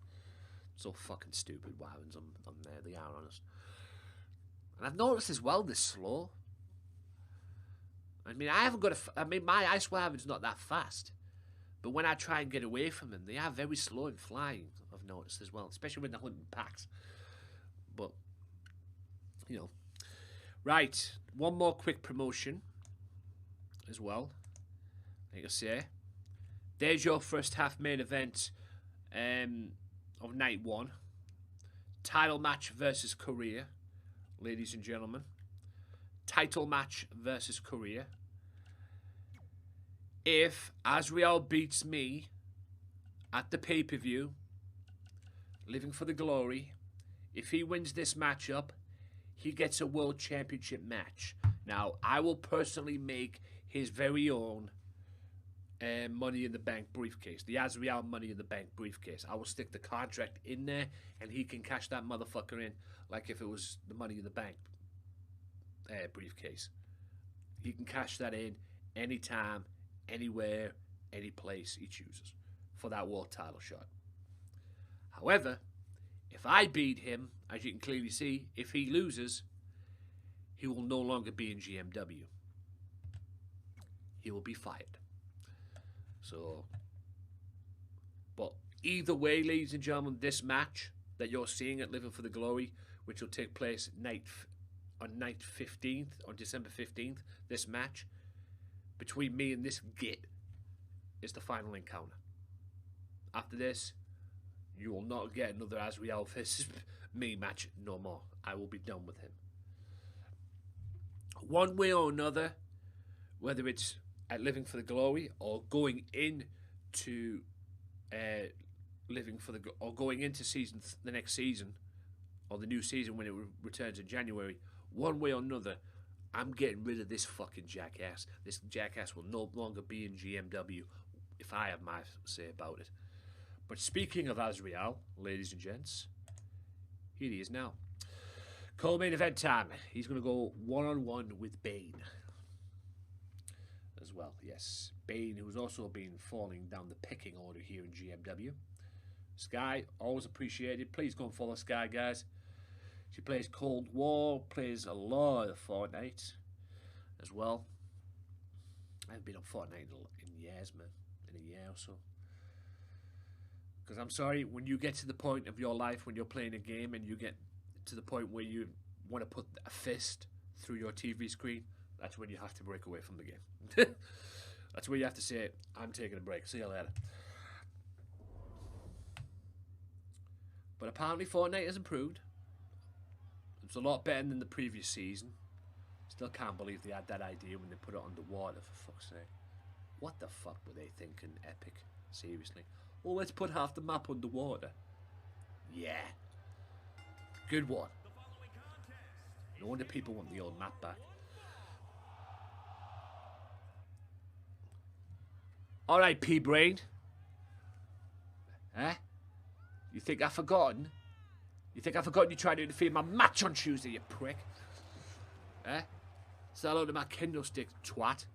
So fucking stupid wyverns on there. They are honest. And I've noticed as well they're slow. I mean, I haven't got my ice wyvern's not that fast, but when I try and get away from them, they are very slow in flying. I've noticed as well, especially when they're hunting packs. But you know. Right, one more quick promotion as well. Like I say, there's your first half main event of night 1. Title match versus Korea, ladies and gentlemen. Title match versus Korea. If Azrael beats me at the pay-per-view, Living for the Glory, if he wins this matchup, he gets a World Championship match. Now, I will personally make his very own Money in the Bank briefcase. The Azrael Money in the Bank briefcase. I will stick the contract in there, and he can cash that motherfucker in like if it was the Money in the Bank briefcase. He can cash that in anytime, anywhere, any place he chooses for that world title shot. However, if I beat him, as you can clearly see, if he loses, he will no longer be in GMW. He will be fired. So, but either way, ladies and gentlemen, this match that you're seeing at Living for the Glory, which will take place on December 15th, this match between me and this git is the final encounter. After this, you will not get another Azrael versus me match no more. I will be done with him. One way or another, whether it's at Living for the Glory or going into going into the next season or the new season when it returns in January, one way or another, I'm getting rid of this fucking jackass. This jackass will no longer be in GMW if I have my say about it. But speaking of Azrael, ladies and gents, here he is now. Co-main event time. He's going to go one-on-one with Bane. As well, yes. Bane, who's also been falling down the pecking order here in GMW. Sky, always appreciated. Please go and follow Sky, guys. She plays Cold War, plays a lot of Fortnite as well. I haven't been on Fortnite in years, man. In a year or so. Because I'm sorry, when you get to the point of your life when you're playing a game and you get to the point where you want to put a fist through your TV screen, that's when you have to break away from the game. That's where you have to say, I'm taking a break. See you later. But apparently Fortnite has improved. It's a lot better than the previous season. Still can't believe they had that idea when they put it underwater, for fuck's sake. What the fuck were they thinking, Epic? Seriously. Well, let's put half the map underwater. Yeah. Good one. No wonder people want the old map back. Alright, P-Brain. Eh? You think I've forgotten? You think I've forgotten you tried to interfere in my match on Tuesday, you prick? Eh? Say hello to my kendo stick, twat.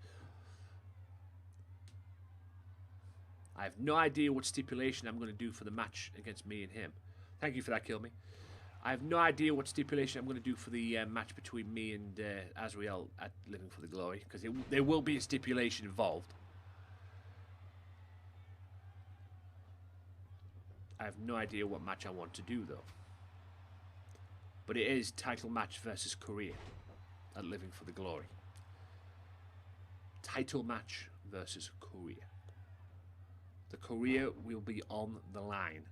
I have no idea what stipulation I'm going to do for the match against me and him. Thank you for that, Kill Me. I have no idea what stipulation I'm going to do for the match between me and Azrael at Living for the Glory, because there will be a stipulation involved. I have no idea what match I want to do, though. But it is title match versus Korea at Living for the Glory. Title match versus Korea. The Korea will be on the line.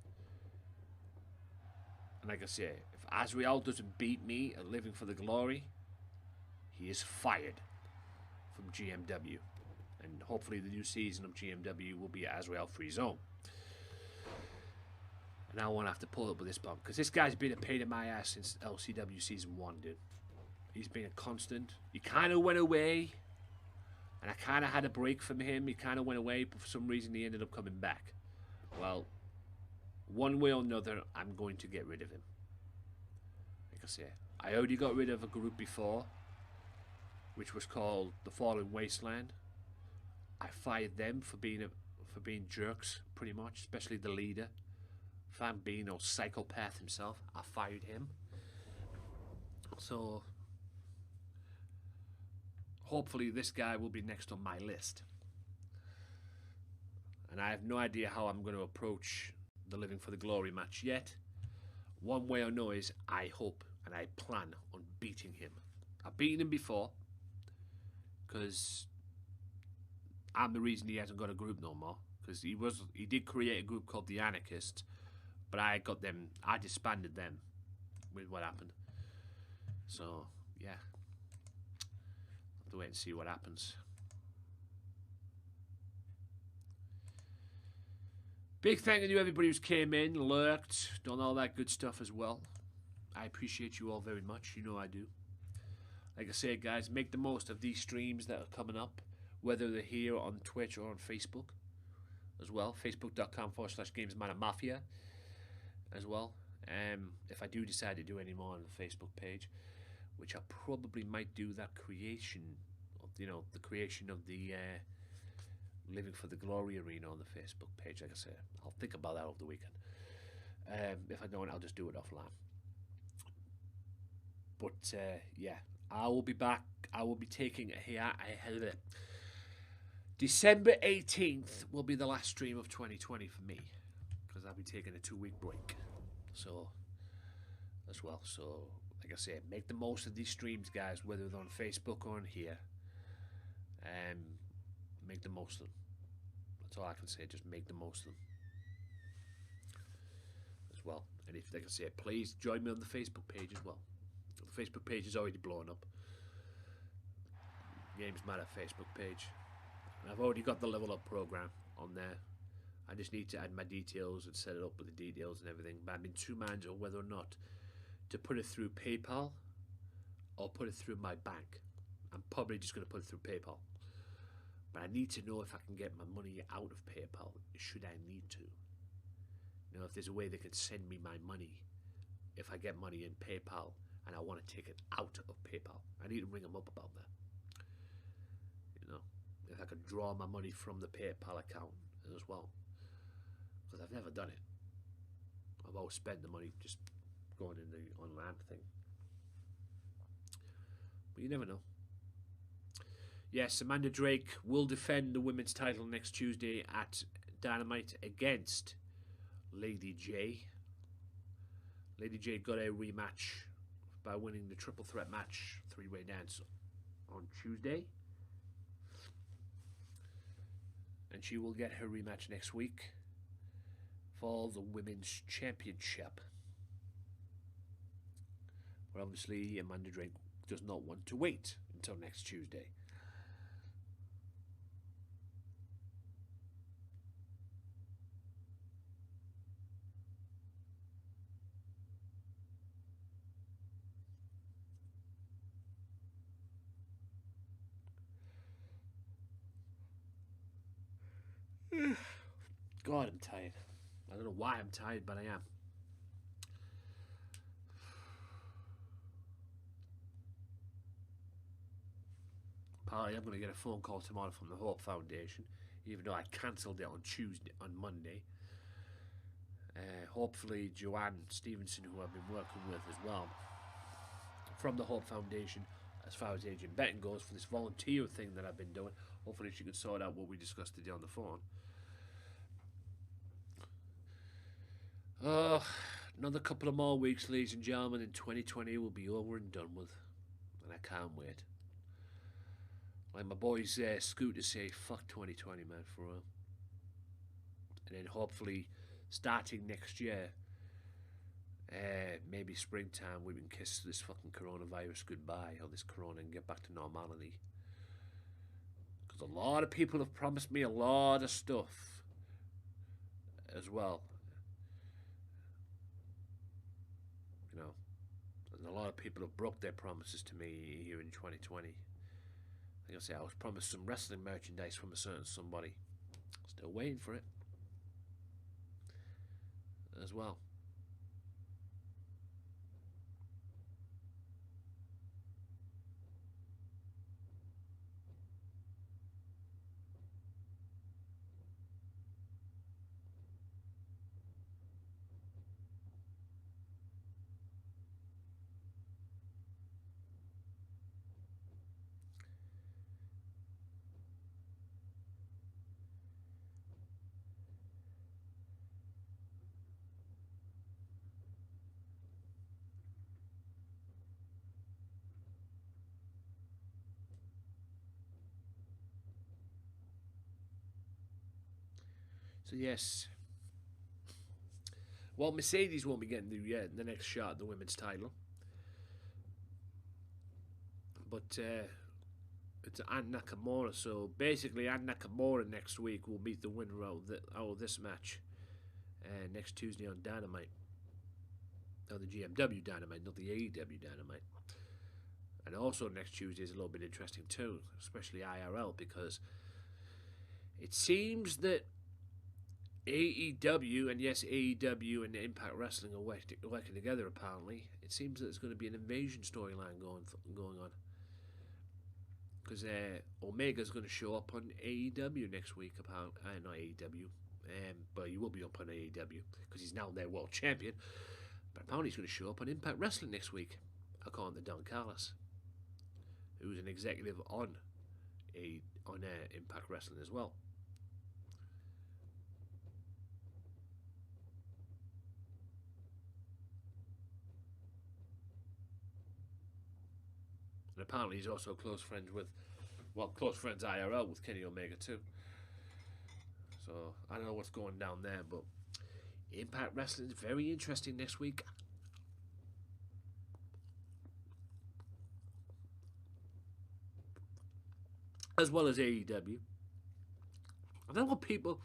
And like I say, if Azrael doesn't beat me at Living for the Glory, he is fired from GMW. And hopefully the new season of GMW will be Azrael Free Zone. And I won't have to pull up with this bump, because this guy's been a pain in my ass since LCW Season 1, dude. He's been a constant. He kind of went away, and I kind of had a break from him. He kind of went away, but for some reason he ended up coming back. Well, one way or another, I'm going to get rid of him. Like I say, I already got rid of a group before. which was called The Fallen Wasteland. I fired them for being jerks, pretty much, especially the leader. Fambino, psychopath himself, I fired him. So hopefully this guy will be next on my list. And I have no idea how I'm going to approach the Living for the Glory match yet. One way I know is I hope and I plan on beating him. I've beaten him before because I'm the reason he hasn't got a group no more. Because he did create a group called the Anarchists, but I disbanded them with what happened. So yeah, have to wait and see what happens. Big thank you to everybody who's came in, lurked, done all that good stuff as well. I appreciate you all very much. You know I do. Like I said, guys, make the most of these streams that are coming up, whether they're here on Twitch or on Facebook as well. Facebook.com/GamesMatterMafia as well. If I do decide to do any more on the Facebook page, which I probably might do that creation of, the creation of the Living for the Glory arena on the Facebook page. Like I said, I'll think about that over the weekend. If I don't, I'll just do it offline. But yeah, I will be back. I will be taking it. December 18th will be the last stream of 2020 for me, because I'll be taking a 2-week break. So, as well. So, like I said, make the most of these streams, guys, whether they're on Facebook or on here. Make the most of them. That's all I can say. Just make the most of them. As well. And if, like I say, please join me on the Facebook page as well. The Facebook page is already blown up. Gamesmatter Facebook page. And I've already got the level up program on there. I just need to add my details and set it up with the details and everything. But I'm in two minds on whether or not to put it through PayPal or put it through my bank. I'm probably just going to put it through PayPal. But I need to know if I can get my money out of PayPal, should I need to. If there's a way they can send me my money, if I get money in PayPal and I want to take it out of PayPal. I need to ring them up about that. If I could draw my money from the PayPal account as well. Because I've never done it. I've always spent the money just going in the online thing. But you never know. Yes, Amanda Drake will defend the women's title next Tuesday at Dynamite against Lady J. Lady J got a rematch by winning the triple threat match, 3-way dance on Tuesday. And she will get her rematch next week for the Women's Championship. But obviously, Amanda Drake does not want to wait until next Tuesday. God, I'm tired. I don't know why I'm tired, but I am. Apparently, I'm going to get a phone call tomorrow from the Hope Foundation, even though I cancelled it on Monday. Hopefully, Joanne Stevenson, who I've been working with as well, from the Hope Foundation, as far as agent betting goes, for this volunteer thing that I've been doing, hopefully she could sort out what we discussed today on the phone. Another couple of more weeks, ladies and gentlemen, and 2020 will be over and done with. And I can't wait. Like my boys Scooter say, fuck 2020, man, for real. And then hopefully, starting next year, maybe springtime, we can kiss this fucking coronavirus goodbye, or this corona, and get back to normality. Because a lot of people have promised me a lot of stuff as well. And a lot of people have broke their promises to me here in 2020. Like I say, I was promised some wrestling merchandise from a certain somebody. Still waiting for it. As well. So yes. Well, Mercedes won't be getting the next shot at the women's title. But it's Ann Nakamura. So basically, Ann Nakamura next week will meet the winner out of this match next Tuesday on Dynamite. On the GMW Dynamite, not the AEW Dynamite. And also next Tuesday is a little bit interesting too, especially IRL, because it seems that AEW, and yes, AEW and Impact Wrestling are working together apparently. It seems that there's going to be an invasion storyline going on. Because Omega's going to show up on AEW next week, apparently. Not AEW, but he will be up on AEW because he's now their world champion. But apparently he's going to show up on Impact Wrestling next week, according to Don Callis, who's an executive on Impact Wrestling as well. And apparently he's also close friends IRL with Kenny Omega too. So I don't know what's going down there, but Impact Wrestling is very interesting next week. As well as AEW. I don't know what people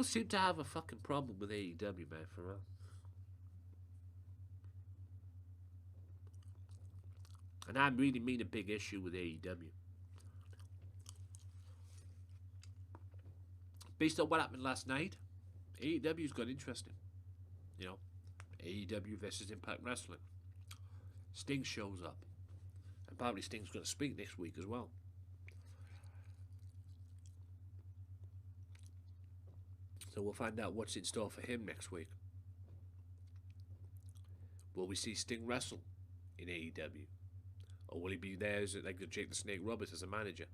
seem to have a fucking problem with AEW, man, for real. And I really mean a big issue with AEW. Based on what happened last night, AEW's got interesting. You know, AEW versus Impact Wrestling. Sting shows up. And apparently Sting's going to speak next week as well. So we'll find out what's in store for him next week. Will we see Sting wrestle in AEW? Or will he be there as like the Jake the Snake Roberts as a manager?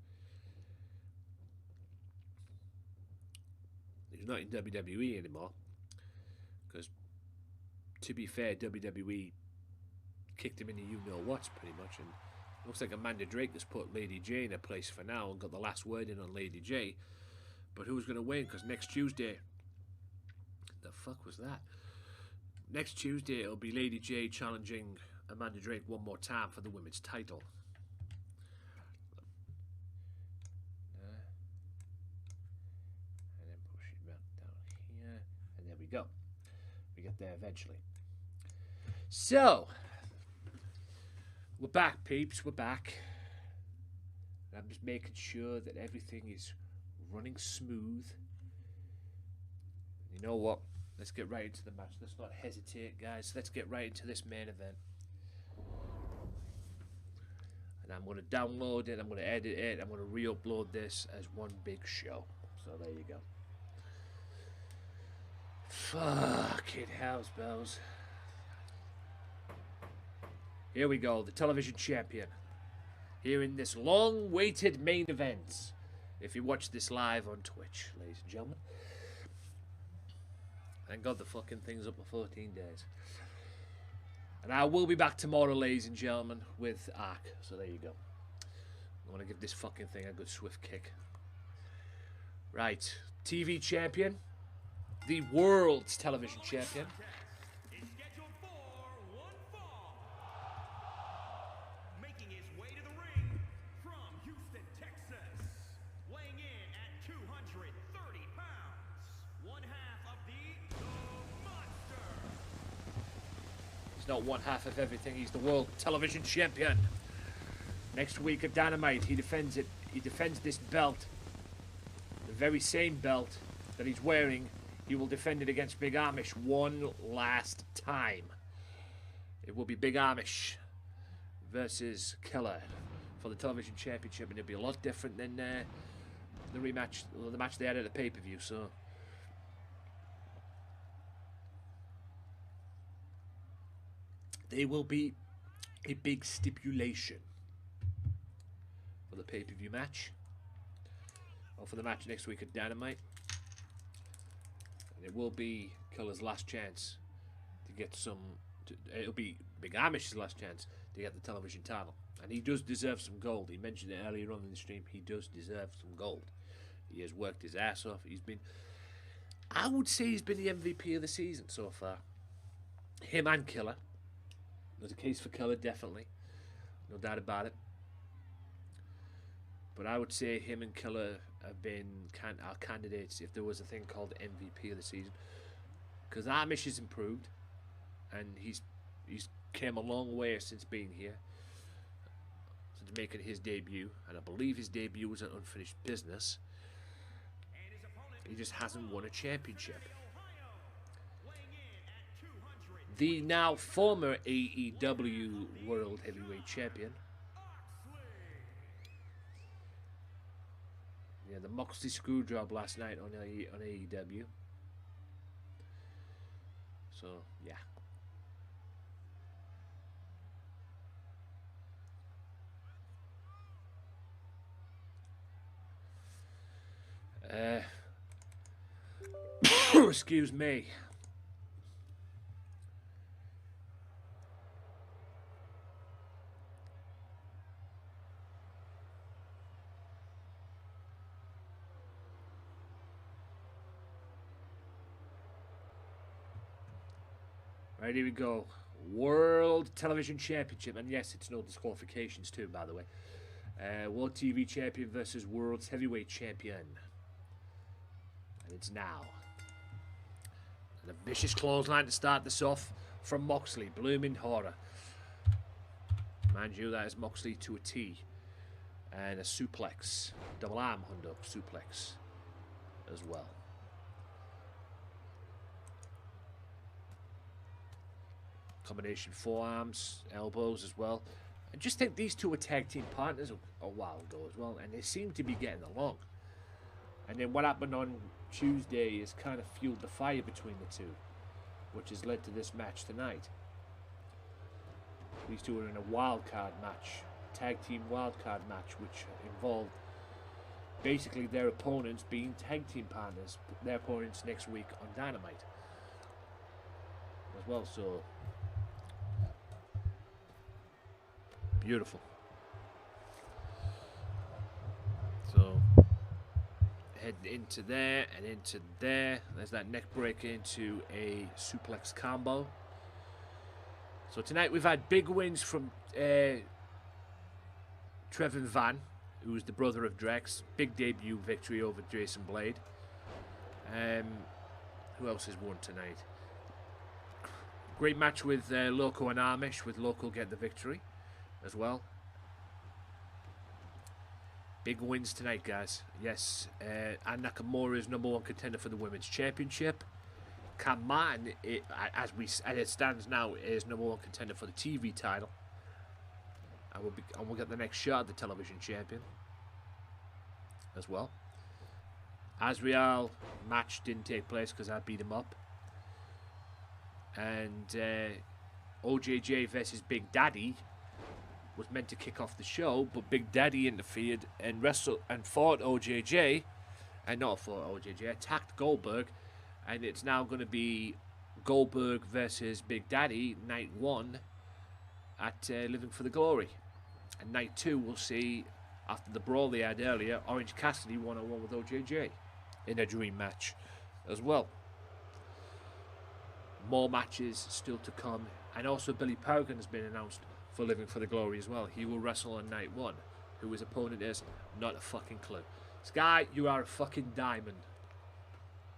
He's not in WWE anymore. Because, to be fair, WWE kicked him into you-know-what's pretty much. And it looks like Amanda Drake has put Lady J in her place for now and got the last word in on Lady J. But who's going to win? Because next Tuesday... The fuck was that? Next Tuesday it'll be Lady J challenging Amanda Drake one more time for the women's title. And then push it back down here. And there we go. We get there eventually. So, we're back, peeps. We're back. And I'm just making sure that everything is running smooth. You know what? Let's get right into the match. Let's not hesitate, guys. Let's get right into this main event. And I'm going to download it. I'm going to edit it. I'm going to re-upload this as one big show. So there you go. Fucking house bells. Here we go. The television champion. Here in this long-awaited main event. If you watch this live on Twitch, ladies and gentlemen. Thank God the fucking thing's up for 14 days. And I will be back tomorrow, ladies and gentlemen, with Ark. So there you go. I want to give this fucking thing a good swift kick. Right. TV champion. The world's television champion. Is scheduled for one fall. Making his way to the ring from Houston, Texas. Weighing in at 230 pounds. One half of the Monster. He's not one half of everything. He's the world television champion. Next week at Dynamite, he defends it. He defends this belt. The very same belt that he's wearing. He will defend it against Big Amish one last time. It will be Big Amish versus Killer for the television championship, and it'll be a lot different than the rematch, the match they had at the pay-per-view. So there will be a big stipulation for the pay-per-view match, or for the match next week at Dynamite. It will be Killer's last chance to get some. It'll be Big Amish's last chance to get the television title, and he does deserve some gold. He mentioned it earlier on in the stream. He does deserve some gold. He has worked his ass off. I would say he's been the MVP of the season so far. Him and Killer. There's a case for Killer, definitely. No doubt about it. But I would say him and Killer have been our candidates if there was a thing called MVP of the season. Because Amish has improved. And he's came a long way since being here. Since making his debut. And I believe his debut was an unfinished business. He just hasn't won a championship. The now former AEW World Heavyweight Champion. Yeah, the Moxley screw job last night on AEW. So, yeah. Excuse me. Right, here we go. World Television Championship. And yes, it's no disqualifications too, by the way. World TV Champion versus World Heavyweight Champion. And it's now. And a vicious clothesline to start this off from Moxley. Blooming horror. Mind you, that is Moxley to a T. And a suplex. Double arm hundo suplex as well. Combination forearms, elbows as well. I just think these two were tag team partners a while ago as well, and they seem to be getting along. And then what happened on Tuesday has kind of fueled the fire between the two, which has led to this match tonight. These two are in a wild card match, tag team wild card match, which involved basically their opponents being tag team partners, their opponents next week on Dynamite as well. So beautiful. So head into there and into there. There's that neck breaker into a suplex combo. So tonight we've had big wins from Trevin Van, who's the brother of Drex. Big debut victory over Jason Blade. Who else has won tonight? Great match with Loco and Amish, with Loco getting the victory as well. Big wins tonight, guys. Yes, and Nakamura is #1 contender for the Women's Championship. Kaman, as it stands now, is #1 contender for the TV title. And we'll get the next shot at the television champion as well. Asriel match didn't take place because I beat him up. And OJJ versus Big Daddy was meant to kick off the show, but Big Daddy interfered and fought OJJ, and not fought OJJ, attacked Goldberg, and it's now going to be Goldberg versus Big Daddy night 1 at Living for the Glory, and night 2 we'll see, after the brawl they had earlier, Orange Cassidy 1-on-1 with OJJ in a dream match as well. More matches still to come, and also Billy Paragon has been announced for Living for the Glory as well. He will wrestle on night 1. Who his opponent is, not a fucking clue. Sky, you are a fucking diamond.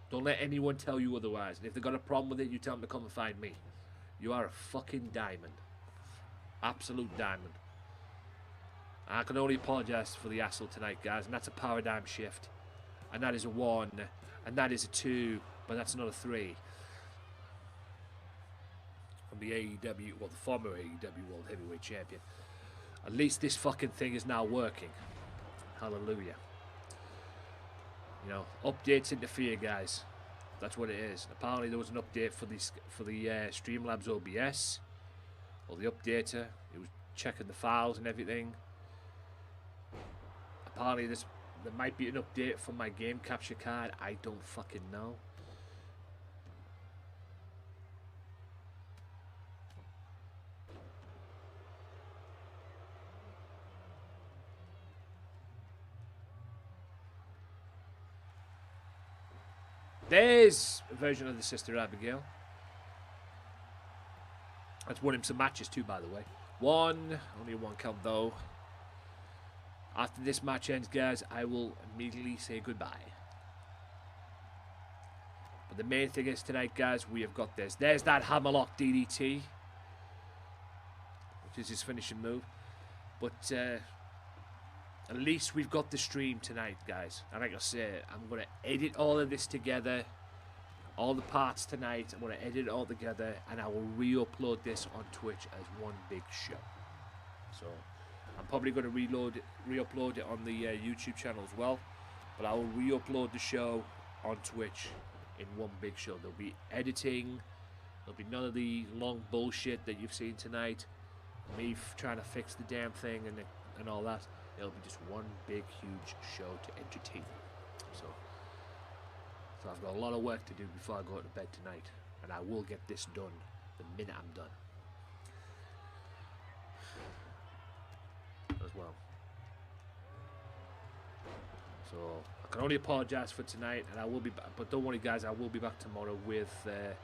Don't let anyone tell you otherwise. And if they've got a problem with it, you tell them to come and find me. You are a fucking diamond. Absolute diamond. I can only apologise for the hassle tonight, guys. And that's a paradigm shift. And that is a 1. And that is a 2. But that's not a 3. From the AEW, well, the former AEW World Heavyweight Champion. At least this fucking thing is now working. Hallelujah. You know, updates interfere, guys. That's what it is. Apparently there was an update for the Streamlabs OBS, or the updater. It was checking the files and everything. Apparently there might be an update for my game capture card. I don't fucking know. There's a version of the Sister Abigail. That's won him some matches too, by the way. Only one count though. After this match ends, guys, I will immediately say goodbye. But the main thing is tonight, guys, we have got this. There's that hammerlock DDT, which is his finishing move. But at least we've got the stream tonight, guys. And like I said, I'm going to edit all of this together. All the parts tonight. I'm going to edit it all together. And I will re-upload this on Twitch as one big show. So I'm probably going to re-upload it on the YouTube channel as well. But I will re-upload the show on Twitch in one big show. There'll be editing. There'll be none of the long bullshit that you've seen tonight. Me trying to fix the damn thing and all that. It'll be just one big, huge show to entertain you. So I've got a lot of work to do before I go to bed tonight. And I will get this done the minute I'm done. As well. So I can only apologise for tonight, and I will be back. But don't worry, guys, I will be back tomorrow with. I'll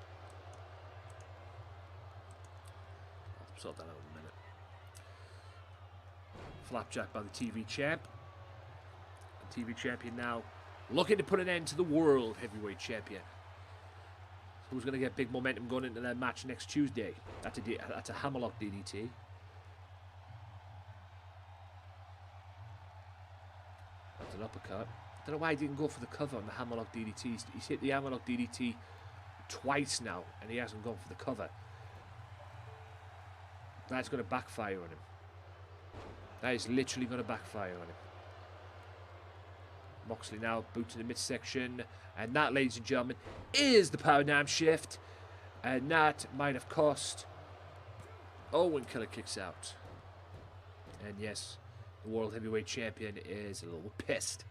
sort that out in a minute. Flapjack by the TV champ. The TV champion now looking to put an end to the world heavyweight champion. So who's going to get big momentum going into that match next Tuesday? That's a hammerlock DDT. That's an uppercut. I don't know why he didn't go for the cover on the hammerlock DDT. He's hit the hammerlock DDT twice now, and he hasn't gone for the cover. That's going to backfire on him. That is literally going to backfire on him. Moxley now boot to the midsection. And that, ladies and gentlemen, is the paradigm shift. And that might have cost. Oh, when Killer kicks out. And yes, the World Heavyweight Champion is a little pissed.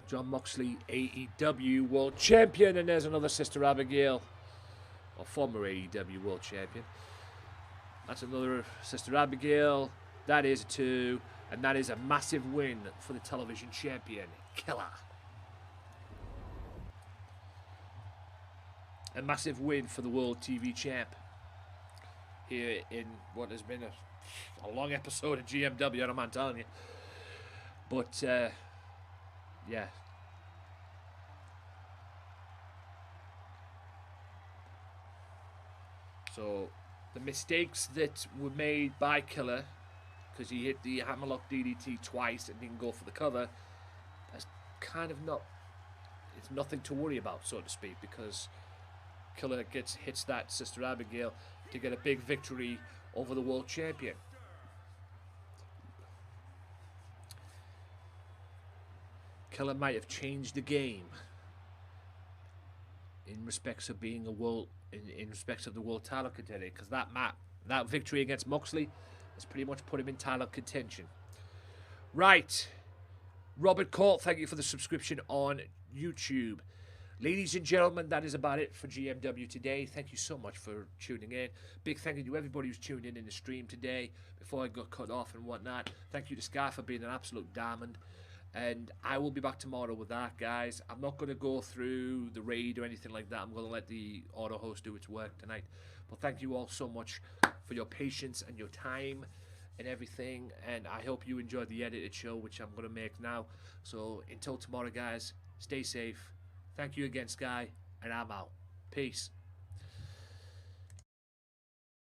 John Moxley, AEW World Champion, and there's another Sister Abigail, or former AEW World Champion. That's another Sister Abigail. That is a 2, and that is a massive win for the television champion, Killer. A massive win for the World TV Champ here in what has been a long episode of GMW, I don't mind telling you. But yeah. So the mistakes that were made by Killer, because he hit the hammerlock DDT twice and didn't go for the cover, that's kind of not, it's nothing to worry about, so to speak, because Killer hits that Sister Abigail to get a big victory over the world champion. Killer might have changed the game in respects of being a world, in respects of the world title contender, because that victory against Moxley has pretty much put him in title contention. Right, Robert Court, thank you for the subscription on YouTube. Ladies and gentlemen, that is about it for GMW today. Thank you so much for tuning in. Big thank you to everybody who's tuned in the stream today before I got cut off and whatnot. Thank you to Sky for being an absolute diamond. And I will be back tomorrow with that, guys. I'm not going to go through the raid or anything like that. I'm going to let the auto host do its work tonight. But thank you all so much for your patience and your time and everything. And I hope you enjoyed the edited show, which I'm going to make now. So until tomorrow, guys, stay safe. Thank you again, Sky. And I'm out. Peace.